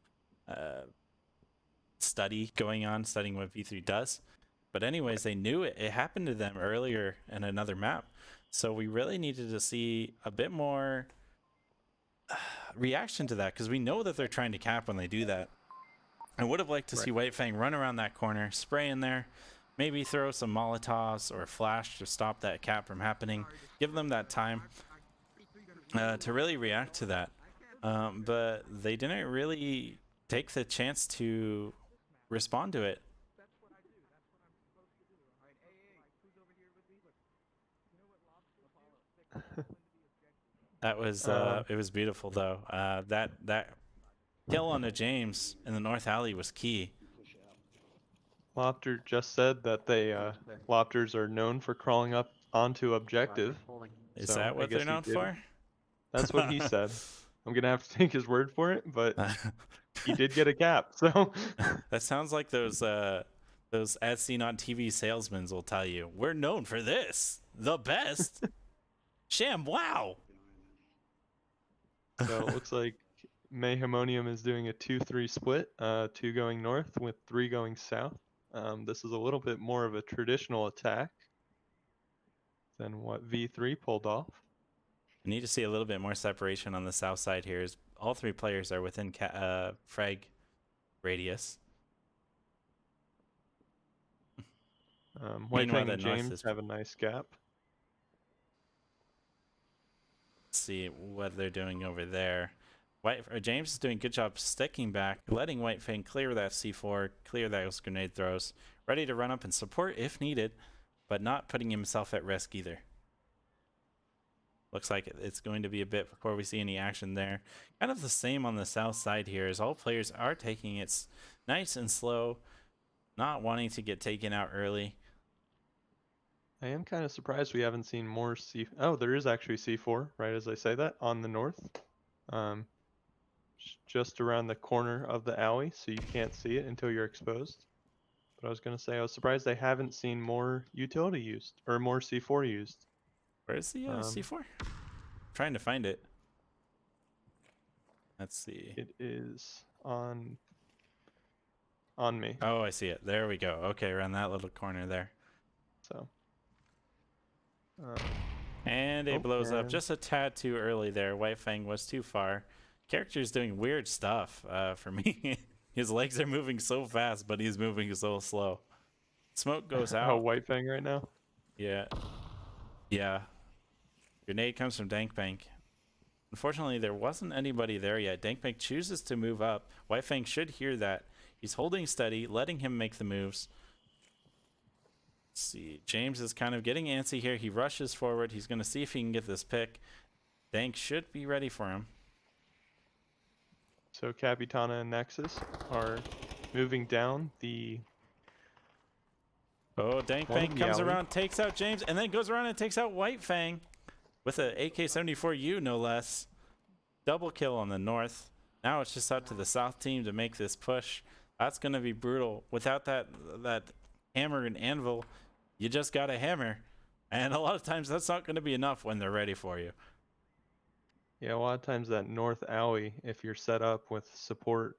study going on, studying what V3 does. But anyways, they knew it happened to them earlier in another map. So we really needed to see a bit more reaction to that, because we know that they're trying to cap when they do that. I would have liked to see White Fang run around that corner, spray in there, maybe throw some Molotovs or flash to stop that cap from happening. Give them that time to really react to that. But they didn't really take the chance to respond to it. That was it was beautiful though. That kill on the James in the North Alley was key. Lopter just said that they Lopters are known for crawling up onto objective. Is So, that I what guess they're he known did. for? That's what he said. I'm gonna have to take his word for it, but he did get a cap. So That sounds like those as seen on TV salesmen will tell you. We're known for this, the best. Sham, wow. So it looks like Mayhemonium is doing a 2-3 split, 2 going north with 3 going south. This is a little bit more of a traditional attack than what V3 pulled off. I need to see a little bit more separation on the south side here. As all 3 players are within frag radius. White Meanwhile, Fang the and north James is- have a nice gap. Let's see what they're doing over there. James is doing a good job sticking back, letting White Fang clear that C4, clear those grenade throws, ready to run up and support if needed, but not putting himself at risk either. Looks like it's going to be a bit before we see any action there. Kind of the same on the south side here, as all players are taking it nice and slow, not wanting to get taken out early. I am kind of surprised we haven't seen more Oh, there is actually C4, right as I say that, on the north. Just around the corner of the alley, so you can't see it until you're exposed. But I was going to say, I was surprised I haven't seen more utility used, or more C4 used. Where's the C4? Trying to find it. Let's see. It is on me. Oh, I see it. There we go. Okay, around that little corner there. So. And it blows up and- just a tad too early there. White Fang was too far. Character's doing weird stuff for me. His legs are moving so fast, but he's moving so slow. Smoke goes out. Oh, White Fang right now? Yeah. Yeah. Grenade comes from Dankbank. Unfortunately, there wasn't anybody there yet. Dankbank chooses to move up. White Fang should hear that. He's holding steady, letting him make the moves. Let's see. James is kind of getting antsy here. He rushes forward. He's going to see if he can get this pick. Dank should be ready for him. So Capitana and Nexus are Moving down the Oh, Dank One of Bank the comes alley. around, takes out James, and then goes around and takes out White Fang with a AK-74U, no less. Double kill on the north. Now it's just up to the south team to make this push. That's going to be brutal. Without that hammer and anvil, you just got a hammer. And a lot of times that's not going to be enough when they're ready for you. Yeah, a lot of times that north alley, if you're set up with support,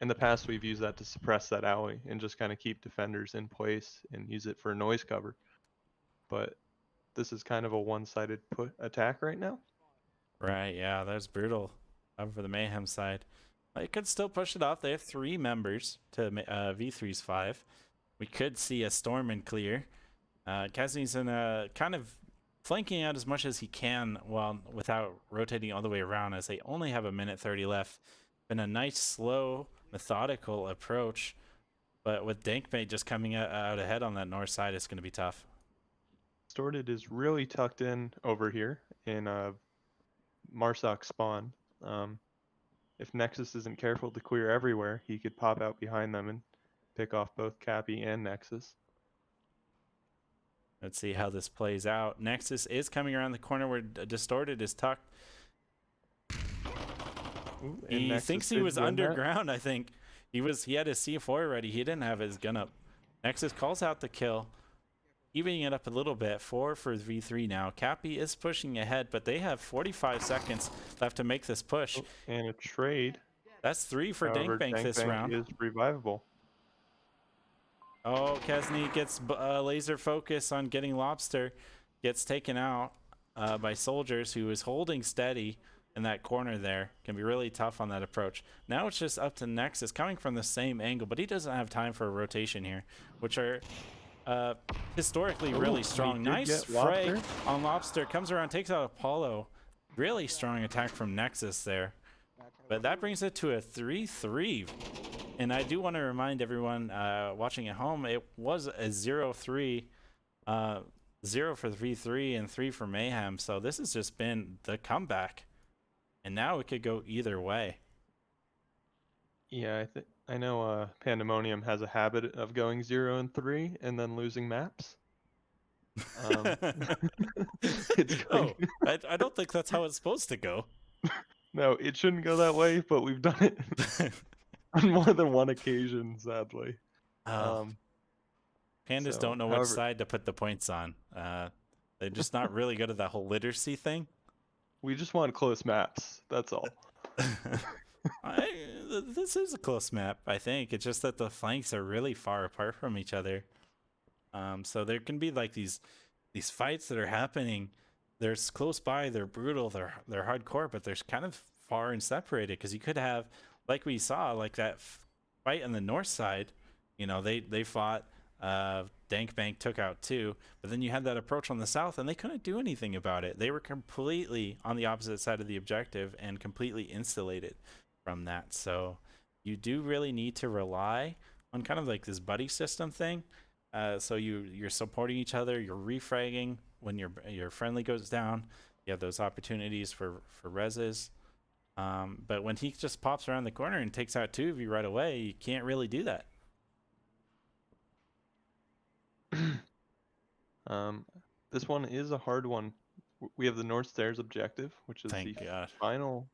in the past we've used that to suppress that alley and just kind of keep defenders in place and use it for noise cover. But this is kind of a one-sided attack right now. Right, yeah, that's brutal. Over for the Mayhem side. They could still push it off. They have 3 members to V3's 5. We could see a storm and clear. Kesney's in a kind of flanking out as much as he can while without rotating all the way around, as they only have 1:30 left. Been a nice, slow, methodical approach, but with Dankbait just coming out ahead on that north side, it's going to be tough. Distorted is really tucked in over here in Marsoc spawn. If Nexus isn't careful to clear everywhere, he could pop out behind them and pick off both Cappy and Nexus. Let's see how this plays out. Nexus is coming around the corner where Distorted is tucked. Ooh, and He Nexus thinks he did was win that. underground, I think. He had his C4 ready. He didn't have his gun up. Nexus calls out the kill, evening it up a little bit. 4 for V3 now. Cappy is pushing ahead, but they have 45 seconds left to make this push. Oh, and a trade. That's 3 for However, Dankbank this Dankbank round. is revivable. Oh, Kesney gets laser focus on getting Lobster. Gets taken out by Soldiers, who is holding steady in that corner there. Can be really tough on that approach. Now it's just up to Nexus, coming from the same angle, but he doesn't have time for a rotation here, which are historically really strong. Nice frag on Lobster. Comes around, takes out Apollo. Really strong attack from Nexus there. But that brings it to a 3-3. And I do want to remind everyone watching at home, it was a 0-3. 0 for V3 and 3 for Mayhem. So this has just been the comeback. And now it could go either way. Yeah, I know Pandemonium has a habit of going 0 and 3 and then losing maps. It's Oh, I don't think that's how it's supposed to go. No, it shouldn't go that way, but we've done it on more than one occasion, sadly. Pandas so, don't know which however- side to put the points on. They're just not really good at that whole literacy thing. We just want close maps. That's all. This is a close map, I think. It's just that the flanks are really far apart from each other. So there can be like these fights that are happening. They're close by, they're brutal, they're hardcore, but they're kind of far and separated, because you could have, like we saw, like that fight on the north side. You know, they fought. Dankbank took out 2, but then you had that approach on the south, and they couldn't do anything about it. They were completely on the opposite side of the objective and completely insulated from that. So you do really need to rely on kind of like this buddy system thing. So you're supporting each other, you're refragging when your friendly goes down. You have those opportunities for reses. But when he just pops around the corner and takes out 2 of you right away, you can't really do that. This one is a hard one. We have the North Stairs objective, which is Thank the God. final.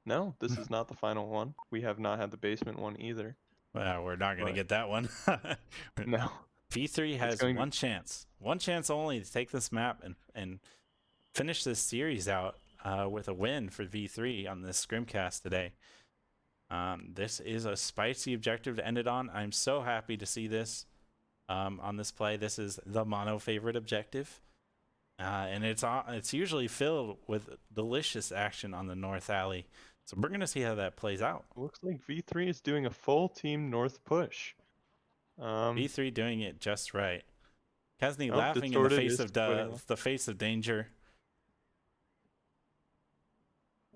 No, this is not the final one. We have not had the basement one either. Well, we're not going to But- get that one. No. P3 has one chance only to take this map and finish this series out with a win for V3 on this ScrimCast today. This is a spicy objective to end it on. I'm so happy to see this on this play. This is the mono favorite objective. And it's usually filled with delicious action on the North Alley. So we're going to see how that plays out. Looks like V3 is doing a full team North push. V3 doing it just right. Kesney Oh, laughing in the Distorted face is of splitting off. the face of danger.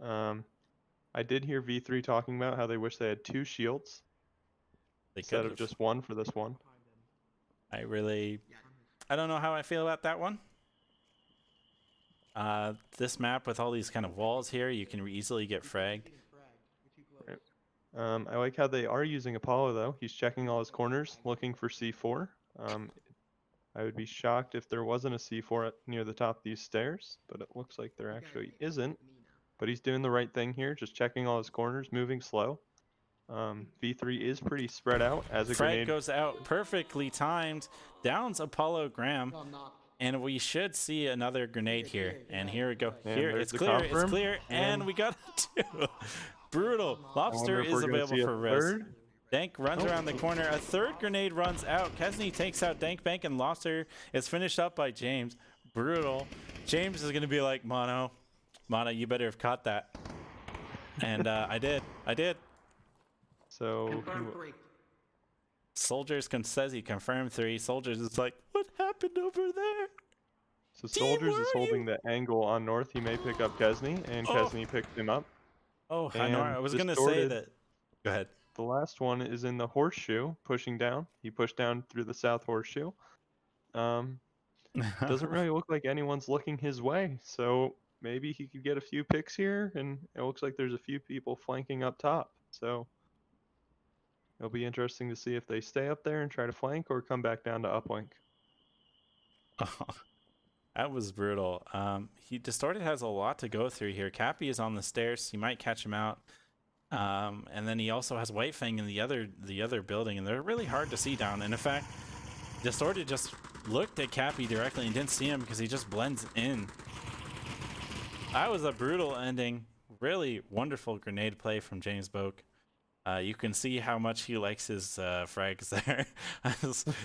I did hear V3 talking about how they wish they had 2 shields They instead could of just 1 for this one. I don't know how I feel about that one. This map with all these kind of walls here, you can easily get fragged. I like how they are using Apollo though. He's checking all his corners, looking for C4. I would be shocked if there wasn't a C4 near the top of these stairs, but it looks like there actually isn't. But he's doing the right thing here, just checking all his corners, moving slow. V3 is pretty spread out as a Frag grenade. goes out, perfectly timed, downs Apollo Graham, and we should see another grenade here. And here we go. And Here, there's it's the clear, it's confirm, clear, and and- we got two. Brutal. I wonder Lobster if is we're gonna available see a for res. third. Dank runs around the corner. A third grenade runs out. Kesney takes out Dank Bank, and Lobster is finished up by James. Brutal. James is going to be like, Mono, you better have caught that. And I did. So Confirm 3. Soldiers says he confirmed 3. Soldiers is like, what happened over there? So Soldiers where is are holding the angle on north. He may pick up Kesney, and Oh. Kesney picked him up. Oh, I And know. I was going to say distorted. that. Go ahead. The last one is in the horseshoe, pushing down. He pushed down through the south horseshoe. Doesn't really look like anyone's looking his way, so maybe he could get a few picks here, and it looks like there's a few people flanking up top. So it'll be interesting to see if they stay up there and try to flank or come back down to uplink. That was brutal. Distorted has a lot to go through here. Cappy is on the stairs. He might catch him out. And then he also has White Fang in the other building, and they're really hard to see down. And in fact, Distorted just looked at Cappy directly and didn't see him because he just blends in. That was a brutal ending. Really wonderful grenade play from James Boak. You can see how much he likes his frags there.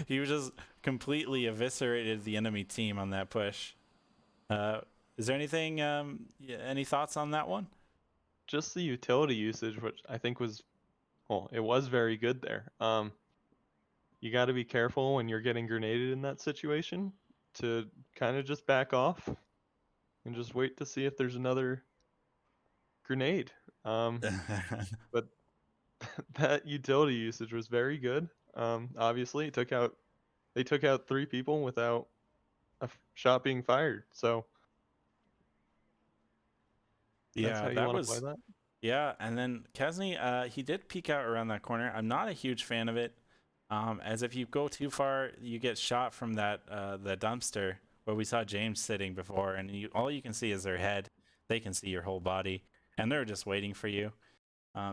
He was just completely eviscerated the enemy team on that push. Is there anything, any thoughts on that one? Just the utility usage, which I think was, well, it was very good there. You got to be careful when you're getting grenaded in that situation to kind of just back off and just wait to see if there's another grenade. But that utility usage was very good. Obviously, they took out 3 people without a shot being fired. So that's how you want to play that. Yeah, and then Kesney, he did peek out around that corner. I'm not a huge fan of it, as if you go too far, you get shot from that the dumpster where we saw James sitting before, and all you can see is their head. They can see your whole body, and they're just waiting for you.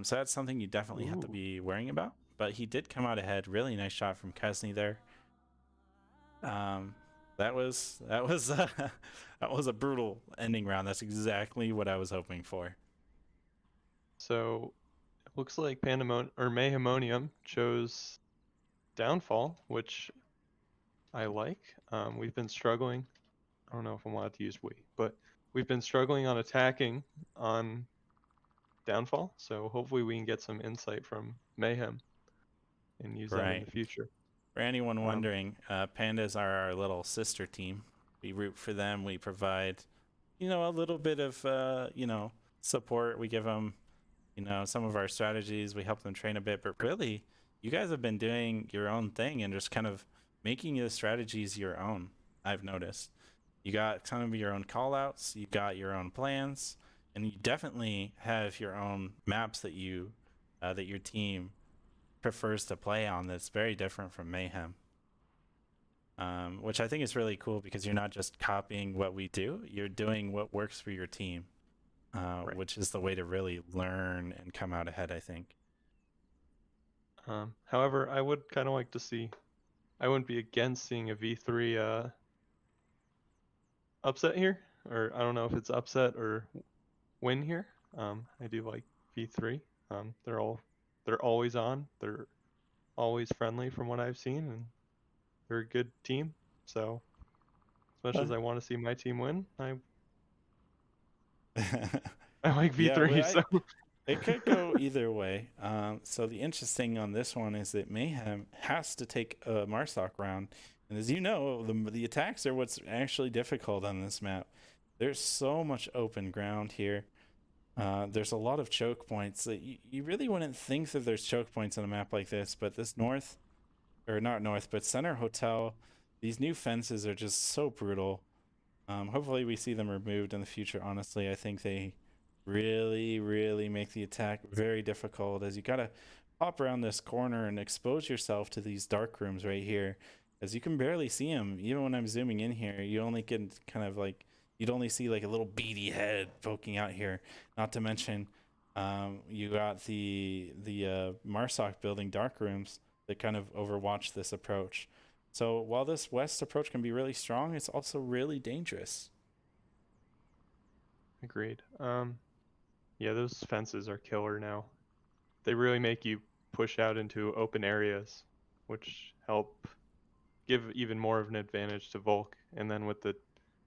So that's something you definitely have to be worrying about. But he did come out ahead. Really nice shot from Kesney there. That was that was a brutal ending round. That's exactly what I was hoping for. So it looks like Mayhemonium chose Downfall, which I like. We've been struggling. I don't know if I'm allowed to use we, but we've been struggling on attacking on Downfall. So hopefully we can get some insight from Mayhem and use that in the future. For anyone wondering, Pandas are our little sister team. We root for them. We provide, a little bit of, support. We give them, some of our strategies. We help them train a bit. But really, you guys have been doing your own thing and just kind of making the strategies your own, I've noticed. You got kind of your own call-outs. You got your own plans. And you definitely have your own maps that that your team prefers to play on that's very different from Mayhem, which I think is really cool because you're not just copying what we do, you're doing what works for your team, right. Which is the way to really learn and come out ahead, I think. However, I would kind of like to see, I wouldn't be against seeing a V3 upset here, or I don't know if it's upset or win here. I do like V3. They're always on. They're always friendly from what I've seen, and they're a good team. So, as much as I want to see my team win, I like V3. Yeah, so it could go either way. So the interesting on this one is that Mayhem has to take a Marsoc round, and as you know, the attacks are what's actually difficult on this map. There's so much open ground here. There's a lot of choke points that you really wouldn't think that there's choke points on a map like this, but this center hotel, these new fences are just so brutal. Hopefully we see them removed in the future. Honestly, I think they really make the attack very difficult, as you gotta pop around this corner and expose yourself to these dark rooms right here, as you can barely see them. Even when I'm zooming in here, you only can kind of like, you'd only see like a little beady head poking out here. Not to mention, you got the Marsoc building dark rooms that kind of overwatch this approach. So while this west approach can be really strong, it's also really dangerous. Agreed. Yeah, those fences are killer now. They really make you push out into open areas, which help give even more of an advantage to Volk. And then with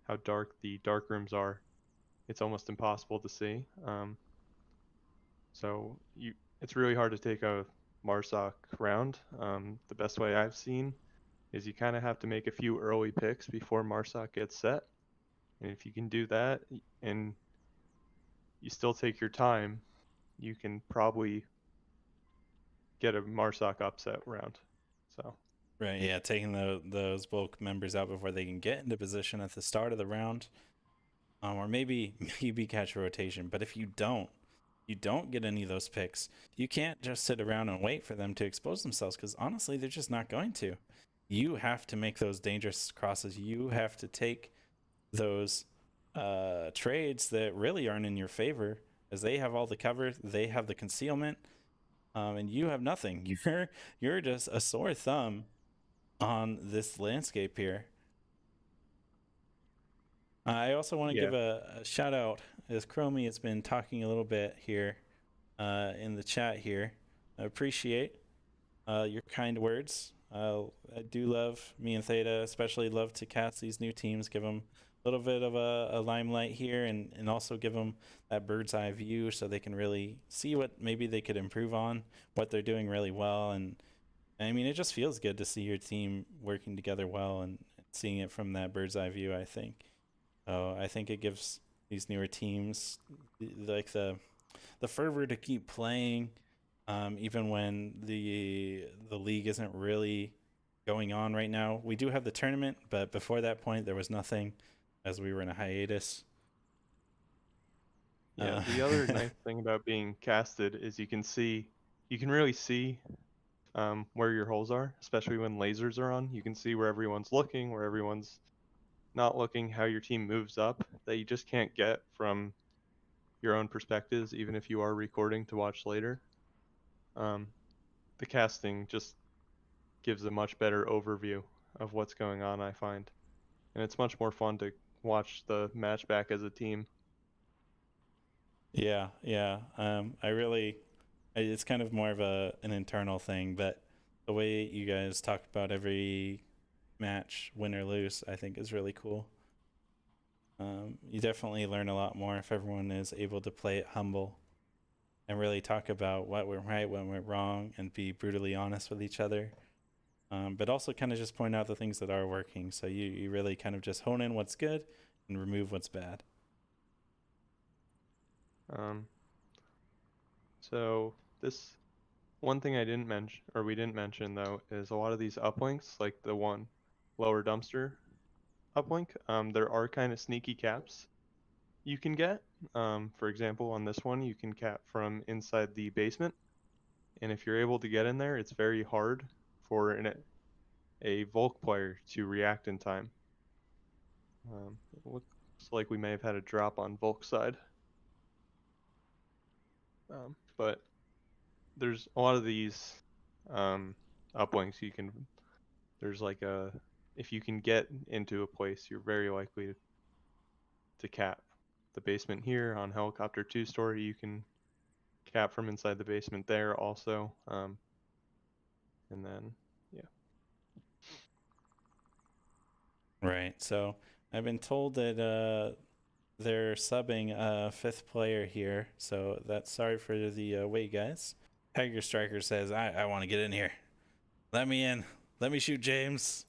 how dark the dark rooms are, it's almost impossible to see. So it's really hard to take a Marsoc round. The best way I've seen is you kind of have to make a few early picks before Marsoc gets set. And if you can do that and you still take your time, you can probably get a Marsoc upset round. So Right, yeah, taking those bulk members out before they can get into position at the start of the round, or maybe catch a rotation. But if you don't get any of those picks, you can't just sit around and wait for them to expose themselves, because honestly, they're just not going to. You have to make those dangerous crosses. You have to take those trades that really aren't in your favor, as they have all the cover, they have the concealment, and you have nothing. You're just a sore thumb on this landscape here. I also want to give a shout out, as Chromie has been talking a little bit here in the chat here. I appreciate your kind words. I do love, me and Theta especially love to cast these new teams, give them a little bit of a limelight here, and also give them that bird's eye view so they can really see what maybe they could improve on, what they're doing really well. And I mean, it just feels good to see your team working together well and seeing it from that bird's eye view, I think. So I think it gives these newer teams like the fervor to keep playing, even when the league isn't really going on right now. We do have the tournament, but before that point, there was nothing, as we were in a hiatus. Yeah, the other nice thing about being casted is you can really see where your holes are, especially when lasers are on. You can see where everyone's looking, where everyone's not looking, how your team moves up, that you just can't get from your own perspectives, even if you are recording to watch later. The casting just gives a much better overview of what's going on, I find. And it's much more fun to watch the match back as a team. Yeah. It's kind of more of an internal thing, but the way you guys talk about every match, win or lose, I think is really cool. You definitely learn a lot more if everyone is able to play it humble and really talk about what went right, what went wrong, and be brutally honest with each other. But also kind of just point out the things that are working. So you really kind of just hone in what's good and remove what's bad. So this one thing we didn't mention though, is a lot of these uplinks, like the one lower dumpster uplink, there are kind of sneaky caps you can get. For example, on this one, you can cap from inside the basement, and if you're able to get in there, it's very hard for a Volk player to react in time. It looks like we may have had a drop on Volk's side. But there's a lot of these uplinks there's like if you can get into a place, you're very likely to cap. The basement here on Helicopter 2-story, you can cap from inside the basement there also. And then, yeah. Right. So I've been told that they're subbing a fifth player here. So that's sorry for the wait, guys. Tiger Striker says, I want to get in here. Let me in. Let me shoot James.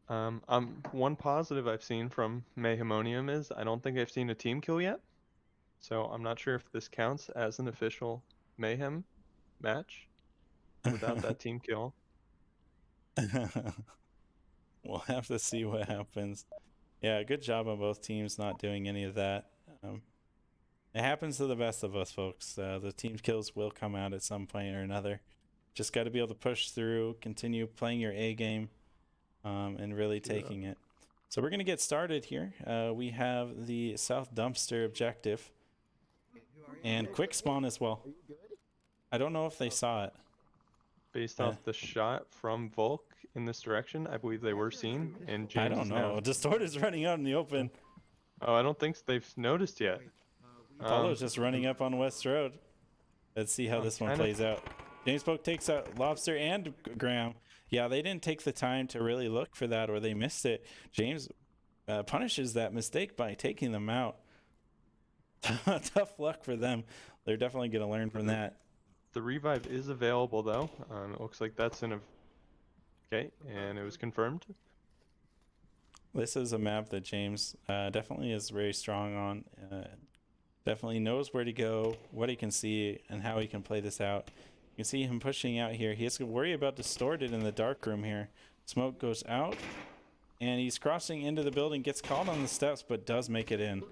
One positive I've seen from Mayhemonium is I don't think I've seen a team kill yet. So I'm not sure if this counts as an official Mayhem match without that team kill. We'll have to see what happens. Yeah, good job on both teams not doing any of that. It happens to the best of us, folks. The team kills will come out at some point or another. Just got to be able to push through, continue playing your A game, and really taking it. So we're going to get started here. We have the South Dumpster objective and quick spawn as well. I don't know if they saw it. Based off the shot from Volk in this direction, I believe they were seen, and James I don't is know. now... Distorted's running out in the open. Oh, I don't think they've noticed yet. Apollo's just running up on West Road. Let's see how this one plays out. James Boak takes out Lobster and Graham. Yeah, they didn't take the time to really look for that, or they missed it. James punishes that mistake by taking them out. Tough luck for them. They're definitely going to learn from that. The revive is available, though. It looks like that's in a... Okay, and it was confirmed. This is a map that James definitely is very strong on. Definitely knows where to go, what he can see, and how he can play this out. You can see him pushing out here. He has to worry about Distorted in the dark room here. Smoke goes out, and he's crossing into the building, gets caught on the steps, but does make it in.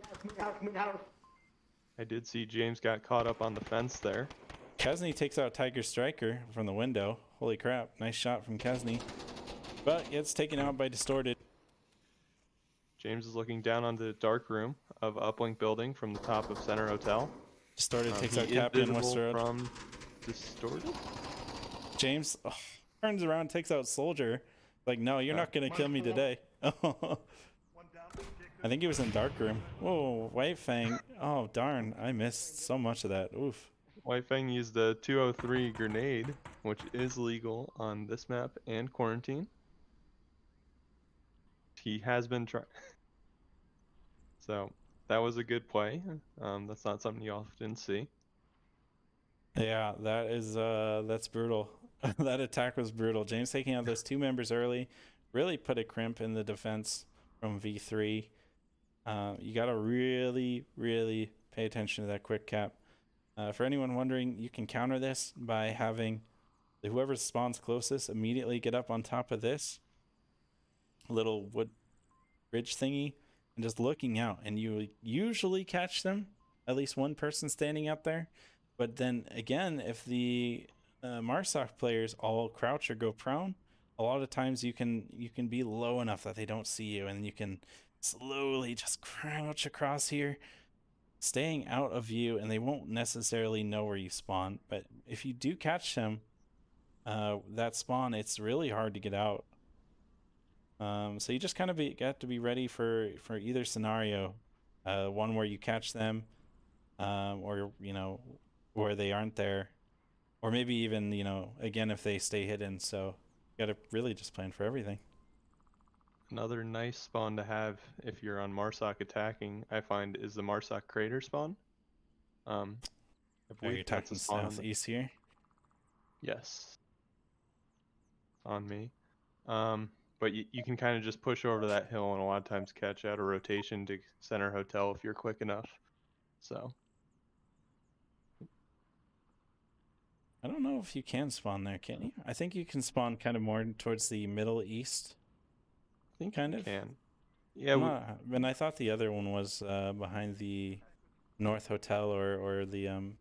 I did see James got caught up on the fence there. Kesney takes out Tiger Striker from the window. Holy crap, nice shot from Kesney. But gets taken out by Distorted. James is looking down on the dark room of Uplink building from the top of Center Hotel. Distorted takes He out is Captain West visible Road. from Distorted? James turns around, takes out Soldier. Like, no, you're not going to kill me today. One down. I think he was in dark room. Whoa, White Fang. Oh, darn. I missed so much of that. Oof. White Fang used the 203 grenade, which is legal on this map and Quarantine. He has been trying. So that was a good play. That's not something you often see. Yeah, that is that's brutal. That attack was brutal. James taking out those two members early really put a crimp in the defense from V3. You got to really pay attention to that quick cap. For anyone wondering, you can counter this by having whoever spawns closest immediately get up on top of this little wood bridge thingy and just looking out, and you usually catch them, at least one person standing out there. But then again, if the Marsoc players all crouch or go prone, a lot of times you can be low enough that they don't see you, and you can slowly just crouch across here, staying out of view, and they won't necessarily know where you spawn. But if you do catch them, that spawn, it's really hard to get out. So you just kind of got to be ready for either scenario, one where you catch them, or where they aren't there, or maybe even again if they stay hidden. So you got to really just plan for everything. Another nice spawn to have if you're on Marsoc attacking, I find, is the Marsoc crater spawn. I Are you that's a talking spawn on southeast here? Yes. On me. But you can kind of just push over to that hill and a lot of times catch out a rotation to Center Hotel if you're quick enough. So. I don't know if you can spawn there, can you? I think you can spawn kind of more towards the Middle East. I think kind you of can. Yeah. And I thought the other one was behind the North Hotel or the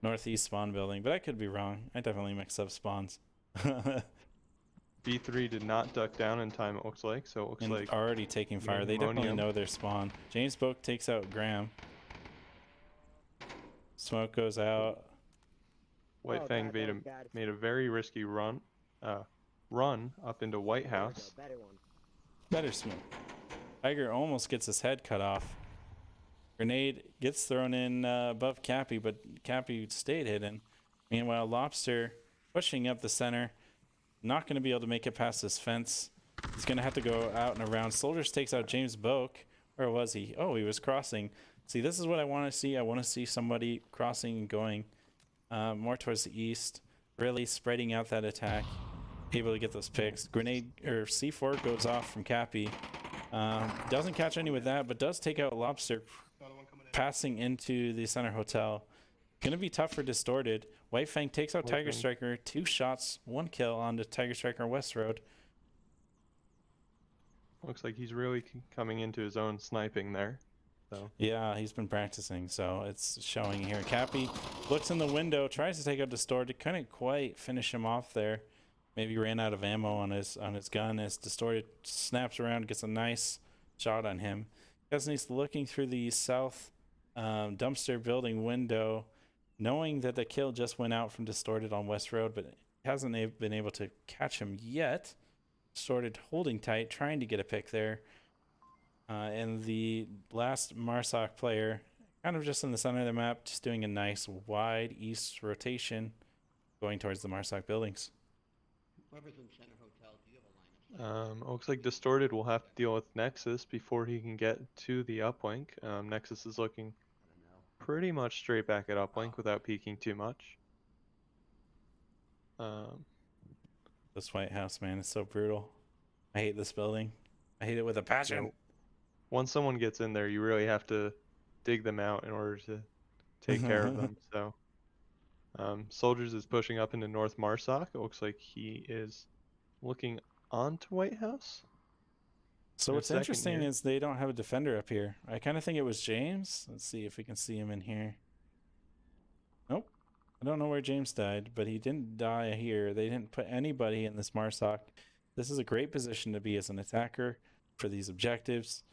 Northeast spawn building, but I could be wrong. I definitely mix up spawns. V3 did not duck down in time, it looks like. So it looks and like already taking fire. They definitely Pandamonium. know their spawn. James Boak takes out Graham. Smoke goes out. White Oh, Fang God, made a very risky run up into White House. Better Smoke. Tiger almost gets his head cut off. Grenade gets thrown in above Cappy, but Cappy stayed hidden. Meanwhile, Lobster pushing up the center. Not going to be able to make it past this fence. He's going to have to go out and around. Soldiers takes out James Boak. Where was he? Oh, he was crossing. See, this is what I want to see. I want to see somebody crossing and going more towards the east, really spreading out that attack, able to get those picks. Grenade or C4 goes off from Cappy. Doesn't catch any with that, but does take out Lobster, passing into the Center Hotel. Gonna be tough for Distorted. White Fang takes out Tiger Striker. 2 shots, 1 kill on the Tiger Striker West Road. Looks like he's really coming into his own sniping there. So Yeah, he's been practicing, so it's showing here. Cappy looks in the window, tries to take out Distorted, couldn't quite finish him off there. Maybe ran out of ammo on his gun as Distorted snaps around, gets a nice shot on him. Kesney's looking through the south dumpster building window, knowing that the kill just went out from Distorted on West Road, but hasn't been able to catch him yet. Distorted holding tight, trying to get a pick there. And the last Marsoc player, kind of just in the center of the map, just doing a nice wide east rotation, going towards the Marsoc buildings. Whoever's in center hotel, do you have a line of sight? looks like Distorted will have to deal with Nexus before he can get to the uplink. Nexus is looking I don't know. pretty much straight back at uplink without peeking too much. This White House, man, is so brutal. I hate this building. I hate it with a passion. Yeah. Once someone gets in there, you really have to dig them out in order to take care of them. So, Soldiers is pushing up into North Marsoc. It looks like he is looking onto White House. So in a what's second interesting here. is they don't have a defender up here. I kind of think it was James. Let's see if we can see him in here. Nope. I don't know where James died, but he didn't die here. They didn't put anybody in this Marsoc. This is a great position to be as an attacker for these objectives.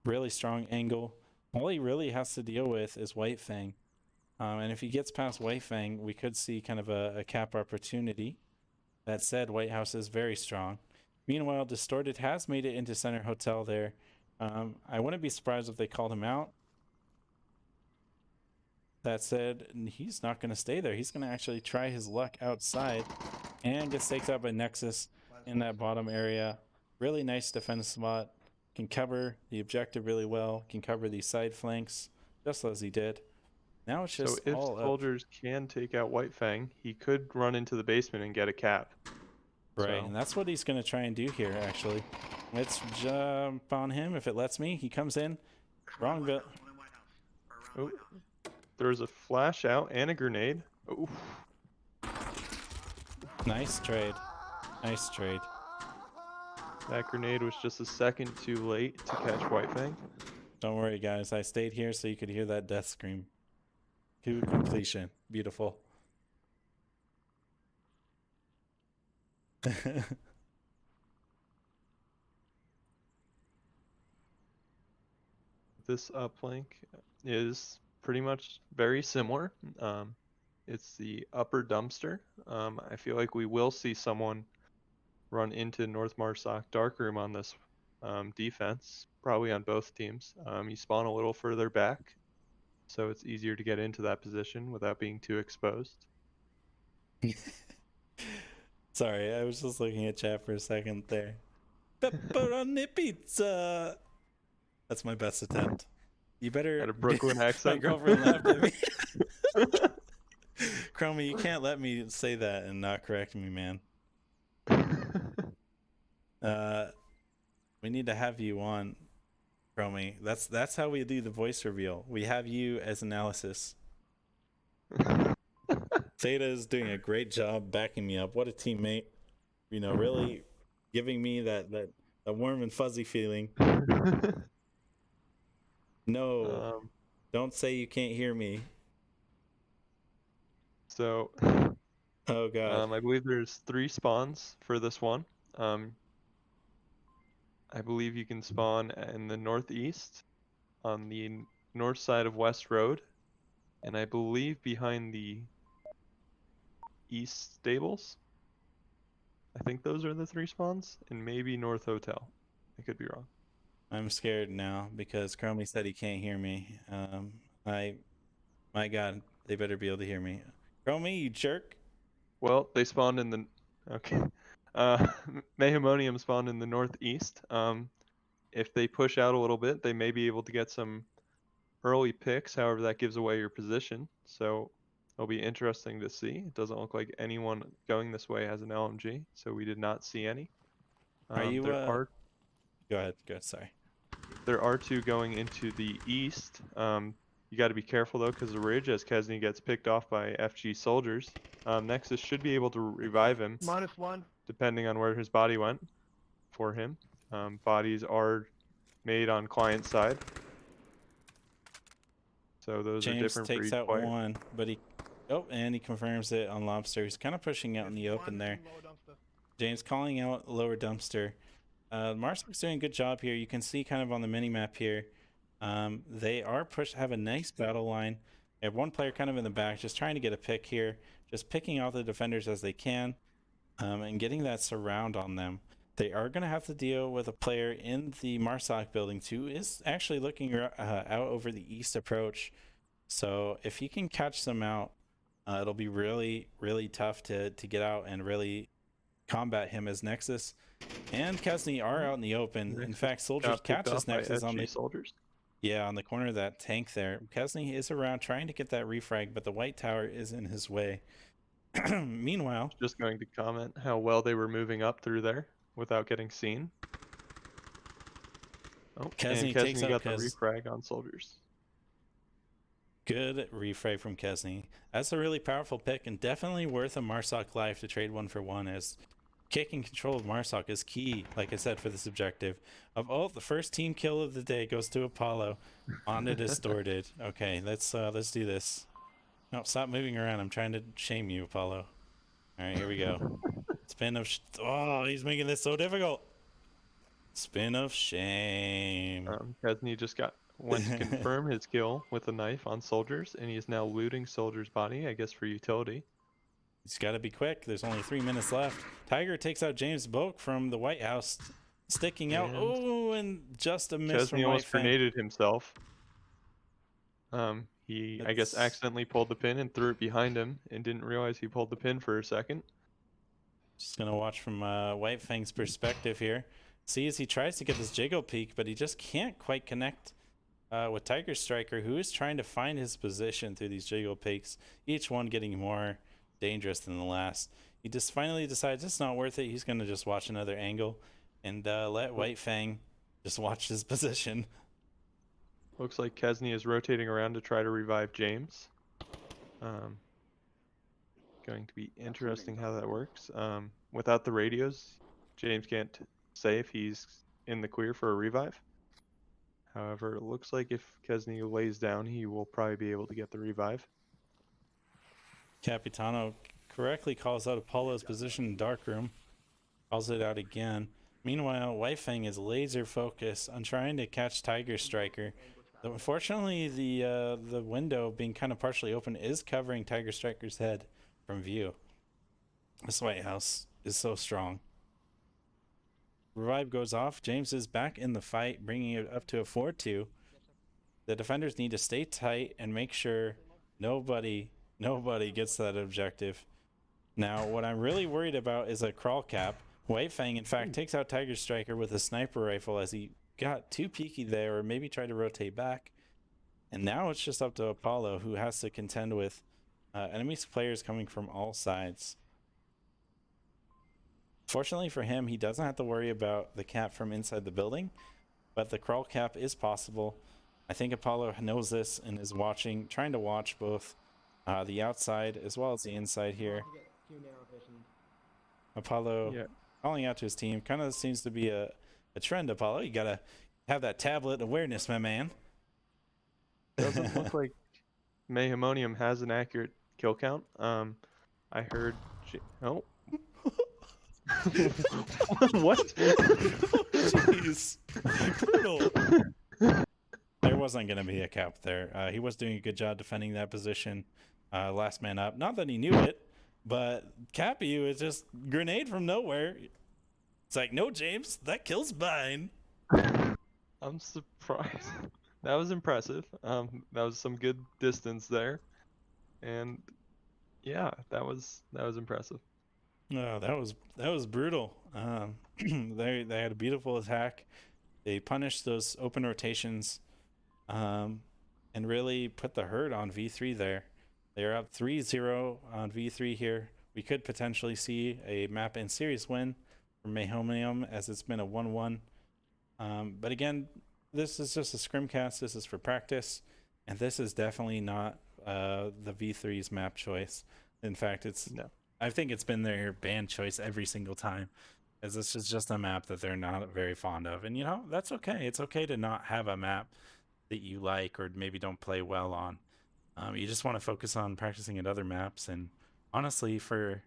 Really strong angle. All he really has to deal with is White Fang. And if he gets past White Fang, we could see kind of a cap opportunity. That said, White House is very strong. Meanwhile, Distorted has made it into center hotel there. I wouldn't be surprised if they called him out. That said, he's not going to stay there. He's going to actually try his luck outside and get staked out by Nexus in that bottom area. Really nice defense spot. Can cover the objective really well. Can cover these side flanks just as he did. Now it's just So if all up. Soldiers can take out White Fang, he could run into the basement and get a cap. Right, So- and that's what he's going to try and do here, actually. Let's jump on him if it lets me. He comes in. Wrong bit. Oh, there's a flash out and a grenade. Oof. Nice trade. Nice trade. That grenade was just a second too late to catch White Fang. Don't worry, guys. I stayed here so you could hear that death scream. To completion. Beautiful. This uplink is pretty much very similar. It's the upper dumpster. I feel like we will see someone run into North Marsoc Darkroom on this defense, probably on both teams. You spawn a little further back, so it's easier to get into that position without being too exposed. Sorry, I was just looking at chat for a second there. Pepperoni pizza. That's my best attempt. You better. Got a Brooklyn My accent. girlfriend laughed at me. Chromie, you can't let me say that and not correct me, man. We need to have you on, Chromie. That's how we do the voice reveal. We have you as analysis. Theta is doing a great job backing me up. What a teammate. You know, really giving me that warm and fuzzy feeling. No, don't say you can't hear me. So, Oh god. I believe there's 3 spawns for this one. I believe you can spawn in the northeast, on the north side of West Road, and I believe behind the east stables. I think those are the 3 spawns, and maybe North Hotel. I could be wrong. I'm scared now because Chromie said he can't hear me. My god, they better be able to hear me. Chromie, you jerk. Well, they spawned in the okay. Mayhemonium spawned in the northeast. If they push out a little bit, they may be able to get some early picks. However, that gives away your position. So it'll be interesting to see. It doesn't look like anyone going this way has an LMG, so we did not see any. Are you There are Go ahead, sorry. there are 2 going into the east. You got to be careful though, because the ridge, as Kesney gets picked off by FG soldiers, Nexus should be able to revive him, -1. depending on where his body went for him. Bodies are made on client side, so those are James different for takes each out player. one, but and he confirms it on Lobster. He's kind of pushing out in the open there. James calling out lower dumpster. Marsoc's doing a good job here. You can see kind of on the mini map here. They are have a nice battle line. They have one player kind of in the back, just trying to get a pick here, just picking out the defenders as they can, and getting that surround on them. They are going to have to deal with a player in the Marsoc building who is actually looking out over the east approach. So if he can catch them out, it'll be really, really tough to get out and really combat him, as Nexus and Kesney are out in the open. Nexus In fact, Soldiers got picked catches off by Nexus on SG the soldiers. on the corner of that tank there. Kesney is around trying to get that refrag, but the white tower is in his way. Meanwhile, Just going to comment how well they were moving up through there without getting seen. Oh, Kesney and takes Kesney out got the refrag on soldiers. good refrag from Kesney. That's a really powerful pick and definitely worth a Marsoc life to trade 1-for-1, as taking control of Marsoc is key, like I said, for this objective. The first team kill of the day goes to Apollo on the Distorted. Okay, let's do this. No, stop moving around. I'm trying to shame you, Apollo. All right, here we go. Spin of oh, he's making this so difficult. Spin of shame. Kesney just went to confirm his kill with a knife on soldiers, and he is now looting soldiers' body, I guess for utility. He's got to be quick. There's only 3 minutes left. Tiger takes out James Boak from the White House, sticking out. Oh, and just a miss from Kesney White almost Fang. grenaded himself. He, I guess, That's- accidentally pulled the pin and threw it behind him and didn't realize he pulled the pin for a second. Just gonna watch from White Fang's perspective here. See as he tries to get this jiggle peek, but he just can't quite connect with Tiger Striker, who is trying to find his position through these jiggle peeks, each one getting more dangerous than the last. He just finally decides it's not worth it. He's gonna just watch another angle and let White Fang just watch his position. Looks like Kesney is rotating around to try to revive James. Going to be interesting how that works. Without the radios, James can't say if he's in the clear for a revive. However, it looks like if Kesney lays down, he will probably be able to get the revive. Capitano correctly calls out Apollo's position in Darkroom, calls it out again. Meanwhile, White Fang is laser focused on trying to catch Tiger Striker. Though unfortunately, the window being kind of partially open is covering Tiger Striker's head from view. This White House is so strong. Revive goes off. James is back in the fight, bringing it up to a 4-2. The defenders need to stay tight and make sure nobody gets that objective. Now, what I'm really worried about is a crawl cap. White Fang, in fact, takes out Tiger Striker with a sniper rifle as he got too peeky there, or maybe tried to rotate back. And now it's just up to Apollo, who has to contend with enemy players coming from all sides. Fortunately for him, he doesn't have to worry about the cap from inside the building, but the crawl cap is possible. I think Apollo knows this and is trying to watch both the outside as well as the inside here. Apollo calling out to his team. Kind of seems to be a trend, Apollo. You gotta have that tablet awareness, my man. Doesn't look like Mayhemonium has an accurate kill count. I heard. Oh. What? Jeez. Brutal. There wasn't going to be a cap there. He was doing a good job defending that position. Last man up. Not that he knew it, but Cappy is just grenade from nowhere. It's like, no, James, that kill's mine. I'm surprised. That was impressive. That was some good distance there, and yeah, that was impressive. Oh, that was brutal. They had a beautiful attack. They punished those open rotations, and really put the hurt on V3 there. They're up 3-0 on V3 here. We could potentially see a map and series win for Mayhemonium, as it's been a 1-1. But again, this is just a ScrimCast. This is for practice, and this is definitely not the V3's map choice. In fact, I think it's been their band choice every single time. as this is just a map that they're not very fond of. And, you know, that's okay. It's okay to not have a map that you like or maybe don't play well on. You just want to focus on practicing at other maps. And honestly, for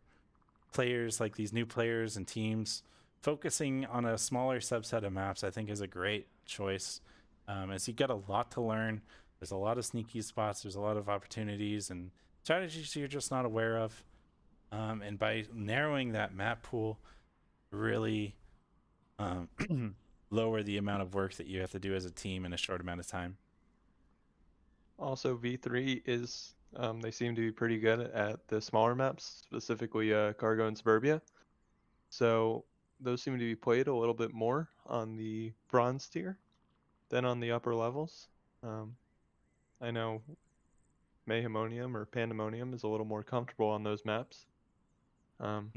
players like these new players and teams, focusing on a smaller subset of maps, I think, is a great choice. As you get a lot to learn, there's a lot of sneaky spots, there's a lot of opportunities and strategies you're just not aware of. And by narrowing that map pool, really lower the amount of work that you have to do as a team in a short amount of time. Also, V3 is, they seem to be pretty good at the smaller maps, specifically Cargo and Suburbia. So those seem to be played a little bit more on the bronze tier than on the upper levels. I know Mayhemonium or Pandemonium is a little more comfortable on those maps. And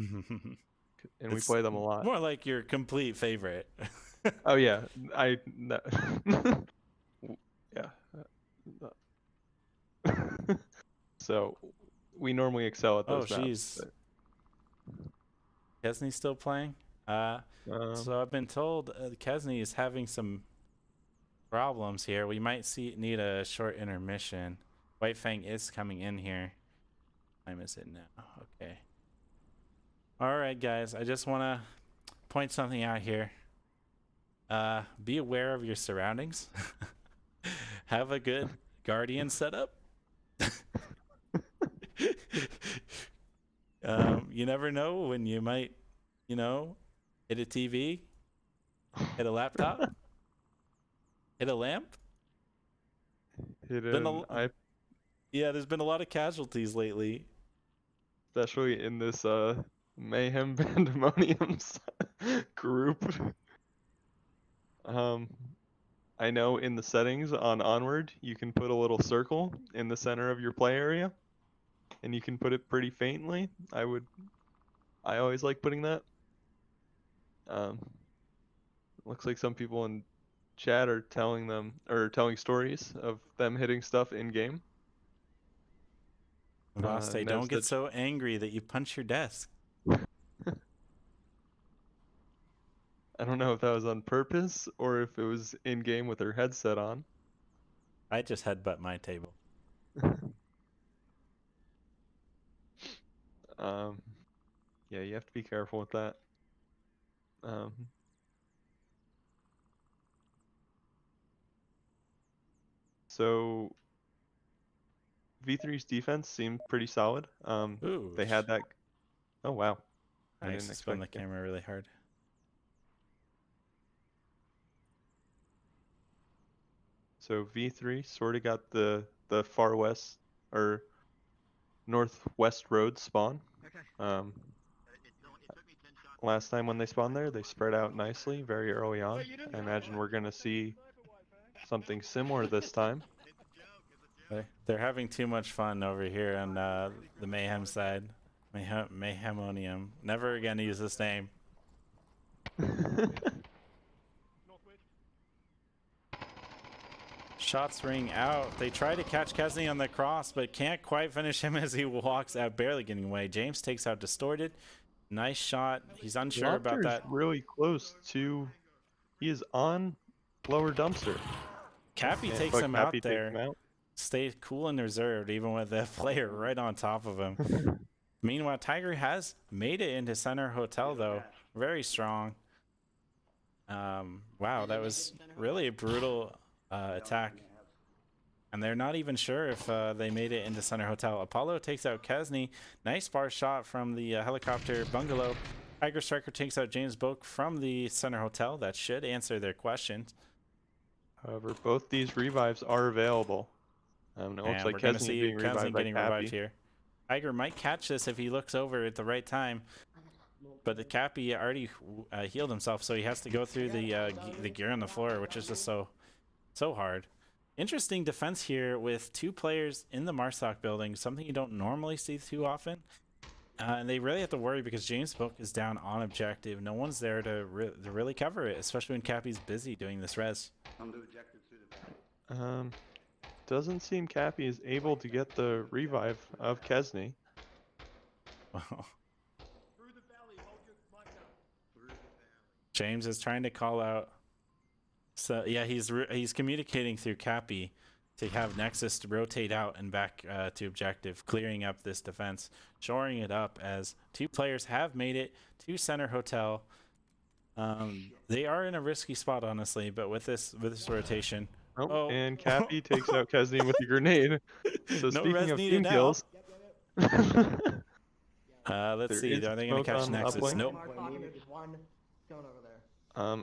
we It's play them a lot. more like your complete favorite. Oh yeah, yeah. So we normally excel at those Oh, maps. jeez. Kesney's still playing? So I've been told Kesney is having some problems here. We might need a short intermission. White Fang is coming in here. What time is it now? Okay. All right, guys. I just want to point something out here. Be aware of your surroundings. Have a good Guardian setup. You never know when you might, you know, hit a TV, hit a laptop, hit a lamp. Yeah, there's been a lot of casualties lately. Especially in this Mayhem Pandemoniums group. I know in the settings on Onward, you can put a little circle in the center of your play area, and you can put it pretty faintly. I always like putting that. Looks like some people in chat are telling stories of them hitting stuff in game. Vaste, don't get so angry that you punch your desk. I don't know if that was on purpose or if it was in game with her headset on. I just headbutt my table. Yeah, you have to be careful with that. So V3's defense seemed pretty solid. Ooh, they had that. Oh wow! I nice. didn't Spun the expect it. camera really hard. So V3 sort of got the far west or northwest road spawn. Last time when they spawned there, they spread out nicely very early on. I imagine we're gonna see something similar this time. They're having too much fun over here on the Mayhem side. Mayhemonium. Never again use this name. Shots ring out. They try to catch Kesney on the cross, but can't quite finish him as he walks out, barely getting away. James takes out Distorted. Nice shot. He's unsure about that. Really close to. He is on lower dumpster. Cappy takes him out there. Stay cool and reserved, even with the player right on top of him. Meanwhile, Tiger has made it into Center Hotel, though. Very strong. Wow, that was really a brutal attack. And they're not even sure if they made it into Center Hotel. Apollo takes out Kesney. Nice bar shot from the helicopter bungalow. Tiger Striker takes out James Boak from the Center Hotel. That should answer their questions. However, both these revives are available. It looks like Kesney being revived getting revived here. Tiger might catch this if he looks over at the right time. But the Cappy already healed himself, so he has to go through the gear on the floor, which is just so hard. Interesting defense here with two players in the Marstock building, something you don't normally see too often. And they really have to worry because James Book is down on objective. No one's there to really cover it, especially when Cappy's busy doing this res. Doesn't seem Cappy is able to get the revive of Kesney. Wow. James is trying to call out. So yeah, he's communicating through Cappy to have Nexus to rotate out and back to objective, clearing up this defense, shoring it up as 2 players have made it to center hotel. They are in a risky spot, honestly, but with this rotation. Oh, and Cappy takes out Kesney with a grenade. So No speaking res of needed team now. kills, Let's There see. is Are they going to smoke catch on Nexus? uplink. Nope. There's one stone over there.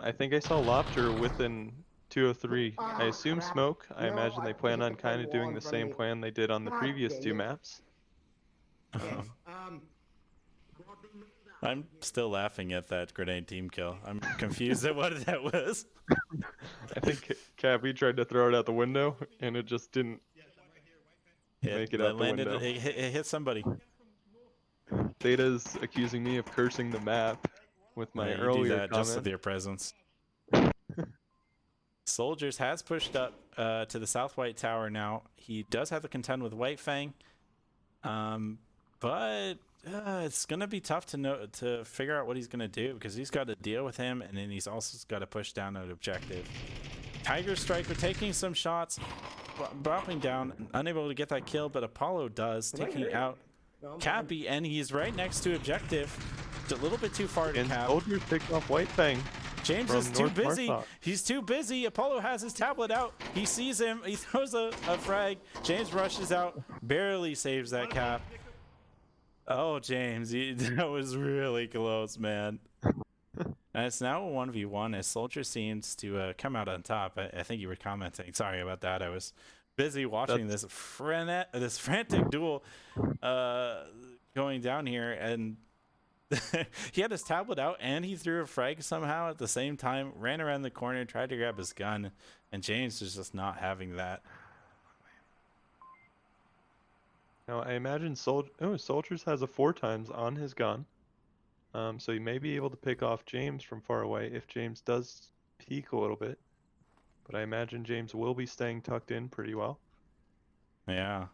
I think I saw Lopter within 203. I assume crap. smoke. I No, imagine they I plan hit on the kind of wall doing in the front of same me. plan they did on the God previous dang 2 it. maps. I'm still laughing at that grenade team kill. I'm confused at what that was. I think Cappy tried to throw it out the window, and it just didn't make it out the landed. window. It hit somebody. Theta's accusing me of cursing the map with my You do earlier that just with comment. your presence. Soldiers has pushed up to the South White Tower now. He does have to contend with White Fang, but it's gonna be tough to figure out what he's gonna do because he's got to deal with him, and then he's also got to push down an objective. Tiger Striker taking some shots, dropping down, unable to get that kill, but Apollo does, taking out Cappy, and he's right next to objective. A little bit too far to And cap. Soldiers picked off White Fang. James from is too North busy. Martha. He's too busy. Apollo has his tablet out. He sees him. He throws a frag. James rushes out, barely saves that cap. Oh, James, that was really close, man. And it's now a 1v1 as Soldier seems to come out on top. I think you were commenting. Sorry about that. I was busy watching this frantic duel going down here, and he had his tablet out and he threw a frag somehow at the same time, ran around the corner, tried to grab his gun, and James was just not having that. Now I imagine Soldiers has a 4x on his gun, so you may be able to pick off James from far away if James does peek a little bit. But I imagine James will be staying tucked in pretty well. Yeah.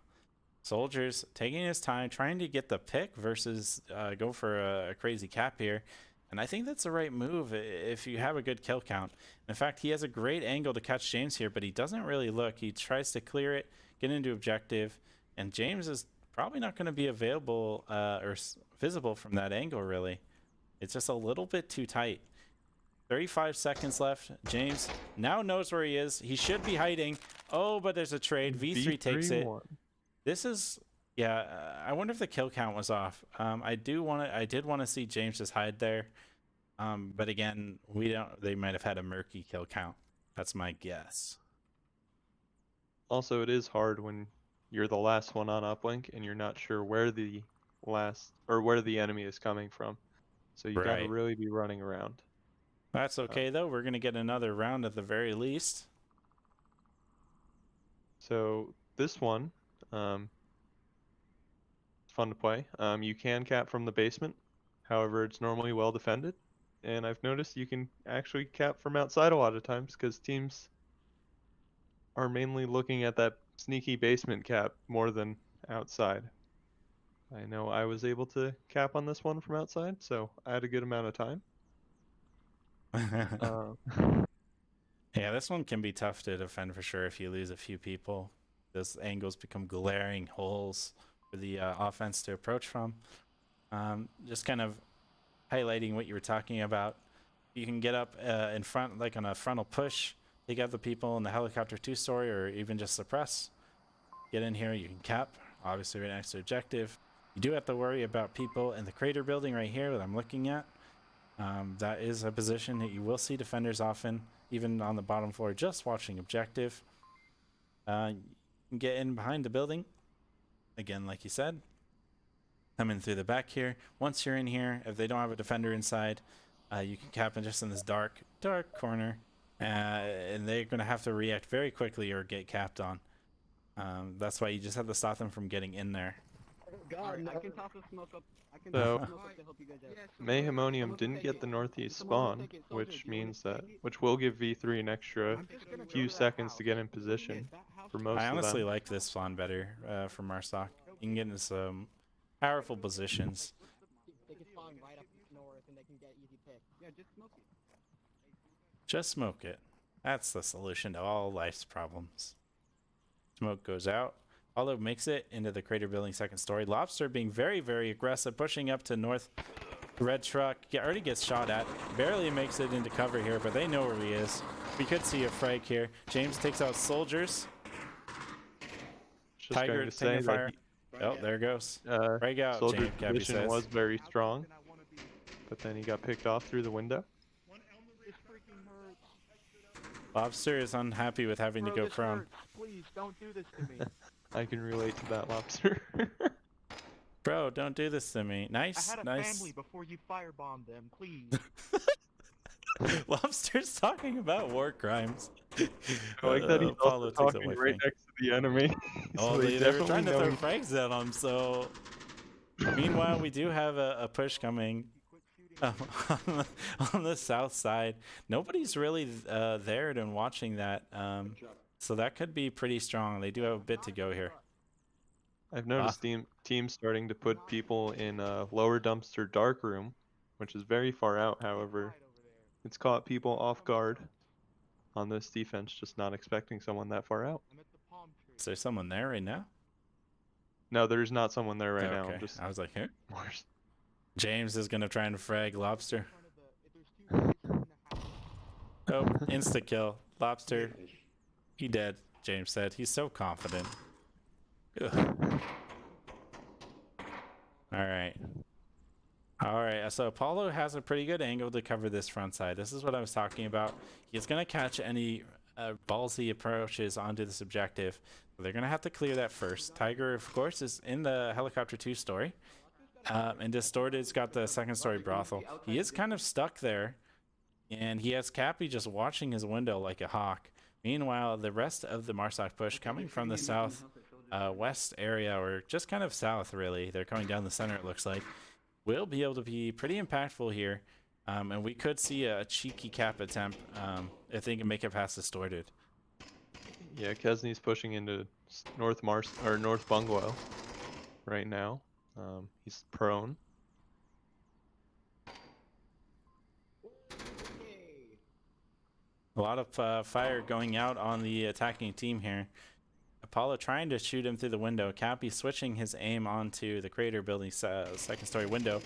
Soldiers taking his time, trying to get the pick versus go for a crazy cap here. And I think that's the right move if you have a good kill count. In fact, he has a great angle to catch James here, but he doesn't really look. He tries to clear it, get into objective, and James is probably not going to be available or visible from that angle, really. It's just a little bit too tight. 35 seconds left. James now knows where he is. He should be hiding. Oh, but there's a trade. V3 takes it. This is, yeah, I wonder if the kill count was off. I did want to see James just hide there. But again, they might have had a murky kill count. That's my guess. Also, it is hard when you're the last one on uplink and you're not sure where the enemy is coming from. So you got to Right. really be running around. That's okay though. We're gonna get another round at the very least. So this one, it's fun to play. You can cap from the basement. However, it's normally well defended. And I've noticed you can actually cap from outside a lot of times because teams are mainly looking at that sneaky basement cap more than outside. I know I was able to cap on this one from outside, so I had a good amount of time. Yeah, this one can be tough to defend for sure if you lose a few people. Those angles become glaring holes for the offense to approach from. Just kind of highlighting what you were talking about. You can get up in front, like on a frontal push, take out the people in the helicopter 2-story, or even just suppress. Get in here, you can cap, obviously right next to objective. You do have to worry about people in the crater building right here that I'm looking at. That is a position that you will see defenders often, even on the bottom floor, just watching objective. You can get in behind the building. Again, like you said, come in through the back here. Once you're in here, if they don't have a defender inside, you can cap in just in this dark corner. And they're going to have to react very quickly or get capped on. That's why you just have to stop them from getting in there. God, I can toss a smoke up. I can So- toss a smoke up to help you guys out. Mayhemonium didn't get the northeast spawn, which will give V3 an extra few seconds to get in position for most I of honestly them. like this spawn better from our stock. You can get into some powerful positions. They can spawn right up north and they can get easy pick. Yeah, just smoke it. Just smoke it. That's the solution to all life's problems. Smoke goes out. Apollo makes it into the crater building second story. Lobster being very, very aggressive, pushing up to north. Red truck already gets shot at. Barely makes it into cover here, but they know where he is. We could see a frag here. James takes out soldiers. Just Tiger going to say taking fire. that Oh, there it goes. he, Frag out, Soldier's James, Gabby position says. was very strong, but then he got picked off through the window. Lobster is unhappy with having to go prone. Please don't do this to me. I can relate to that, Lobster. Bro, don't do this to me. Nice, I had a nice. family before you firebombed them. Please. Lobster's talking about war crimes. I like that he's also Politics talking away right from- next to the enemy. Oh, So they were definitely trying to know throw he's- frags at him, so... Meanwhile, we do have a push coming on the south side. Nobody's really there and watching that, so that could be pretty strong. They do have a bit to go here. I've noticed teams starting to put people in a lower dumpster dark room, which is very far out, however. It's caught people off guard on this defense, just not expecting someone that far out. Is there someone there right now? No, there's not someone there right now. Okay, I'm just I was like, here. James is gonna try and frag Lobster. Oh, insta kill. Lobster, he dead, James said. He's so confident. Ugh. Alright. Alright, so Apollo has a pretty good angle to cover this front side. This is what I was talking about. He's gonna catch any ballsy approaches onto this objective. They're gonna have to clear that first. Tiger, of course, is in the helicopter 2 story. And Distorted's got the second story brothel. He is kind of stuck there. And he has Cappy just watching his window like a hawk. Meanwhile, the rest of the Marsoc push coming from the south west area, or just kind of south, really. They're coming down the center, it looks like. Will be able to be pretty impactful here. And we could see a cheeky cap attempt if they can make it past Distorted. Yeah, Kesney's pushing into North Bungalow right now. He's prone. A lot of fire going out on the attacking team here. Apollo trying to shoot him through the window. Cappy switching his aim onto the crater building second story window.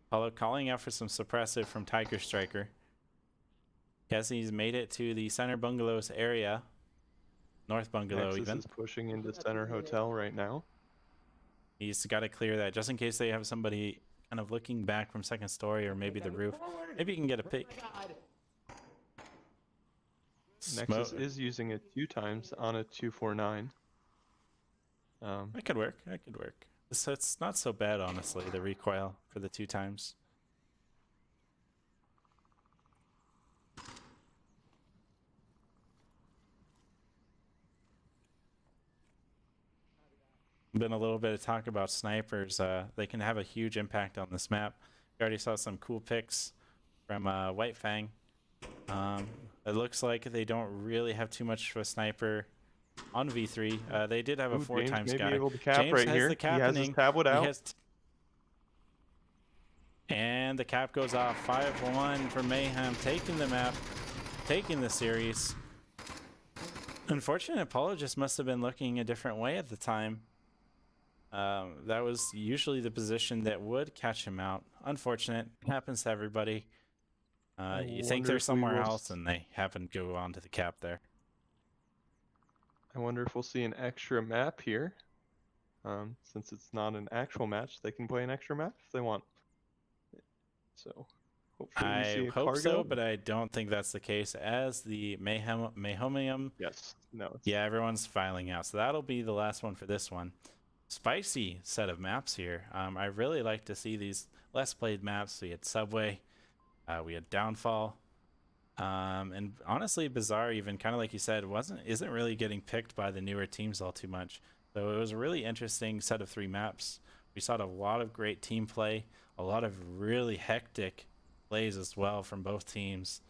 Apollo calling out for some suppressive from Tiger Striker. Kesney's made it to the center bungalows area. North bungalow Nexus even. is pushing into center hotel right now. He's got to clear that just in case they have somebody kind of looking back from second story or maybe the roof. Maybe you can get a pick. Nexus is using it 2 times on a 249. That could work. That could work. So it's not so bad, honestly, the recoil for the 2 times. Been a little bit of talk about snipers. They can have a huge impact on this map. We already saw some cool picks from White Fang. It looks like they don't really have too much of a sniper on V3. They did have a 4 James times may guy. be able to cap James right has here. the He has his capping. tablet He out. has and the cap goes off. 5-1 for Mayhem, taking the map, taking the series. Unfortunately, Apollo just must have been looking a different way at the time. That was usually the position that would catch him out. Unfortunate. Happens to everybody. You think they're somewhere else and they happen to go onto the cap there. I wonder if we'll see an extra map here. Since it's not an actual match, they can play an extra map if they want. So hopefully we see I a hope cargo. so, but I don't think that's the case, as the Mayhemium. Yes. No. Yeah, everyone's filing out. So that'll be the last one for this one. Spicy set of maps here. I really like to see these less played maps. We had Subway, we had Downfall, and honestly, Bizarre, even kind of like you said, isn't really getting picked by the newer teams all too much. So it was a really interesting set of 3 maps. We saw a lot of great team play, a lot of really hectic plays as well from both teams.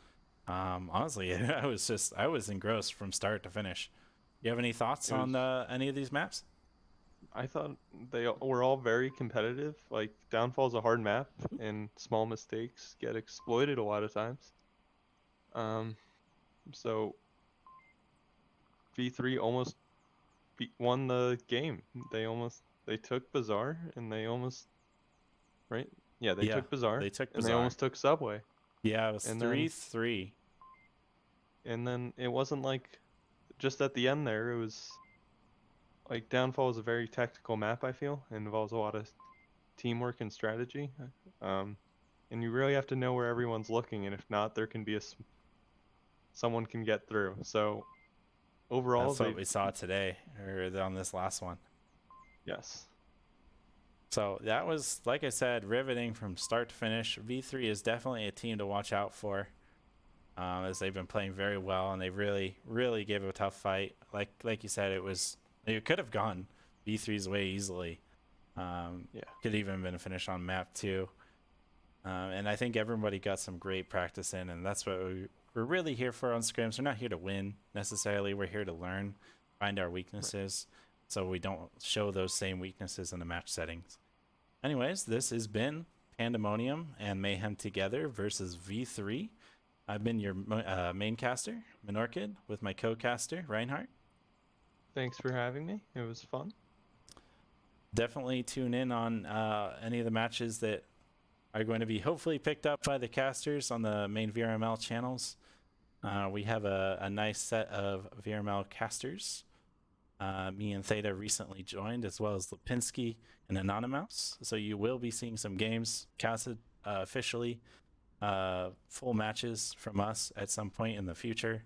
Honestly, I was engrossed from start to finish. You have any thoughts on any of these maps? I thought they were all very competitive. Like, Downfall's a hard map, and small mistakes get exploited a lot of times. So V3 almost won the game. They took Bazaar, and they almost, right? Yeah, they Yeah, took Bazaar, they took and they Bazaar. almost took Subway. Yeah, it was And then- 3-3. And then it wasn't like just at the end there. It was like Downfall is a very tactical map. I feel it involves a lot of teamwork and strategy. And you really have to know where everyone's looking, and if not, there can be someone can get through. So overall, That's what we saw today, or on this last one. yes. So that was, like I said, riveting from start to finish. V3 is definitely a team to watch out for, as they've been playing very well, and they really gave a tough fight. Like you said, it could have gone V3's way easily. Yeah. Could even been a finish on map 2. And I think everybody got some great practice in, and that's what we're really here for on scrims. We're not here to win necessarily. We're here to learn, find our weaknesses, so we don't show those same weaknesses in the match settings. Anyways, this has been Pandamonium and Mayhem together versus V3. I've been your main caster, Monorchid, with my co-caster, Reinhardt. Thanks for having me. It was fun. Definitely tune in on any of the matches that are going to be hopefully picked up by the casters on the main VRML channels. We have a nice set of VRML casters. Me and Theta recently joined, as well as Lipinski and Anonymous. So you will be seeing some games casted officially, full matches from us at some point in the future.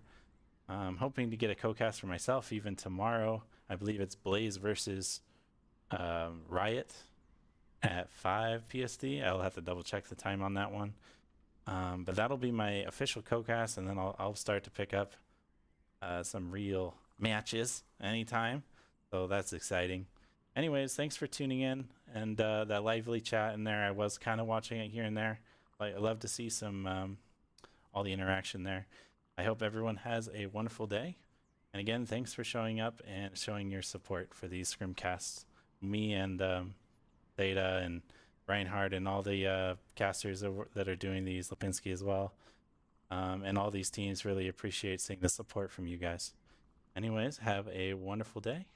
I'm hoping to get a co-cast for myself even tomorrow. I believe it's Blaze versus Riot at 5 PSD. I'll have to double check the time on that one. But that'll be my official co-cast, and then I'll start to pick up some real matches anytime. So that's exciting. Anyways, thanks for tuning in, and that lively chat in there. I was kind of watching it here and there. I love to see some all the interaction there. I hope everyone has a wonderful day. And again, thanks for showing up and showing your support for these ScrimCasts. Me and Theta and Reinhardt and all the casters that are doing these, Lipinski as well. And all these teams really appreciate seeing the support from you guys. Anyways, have a wonderful day,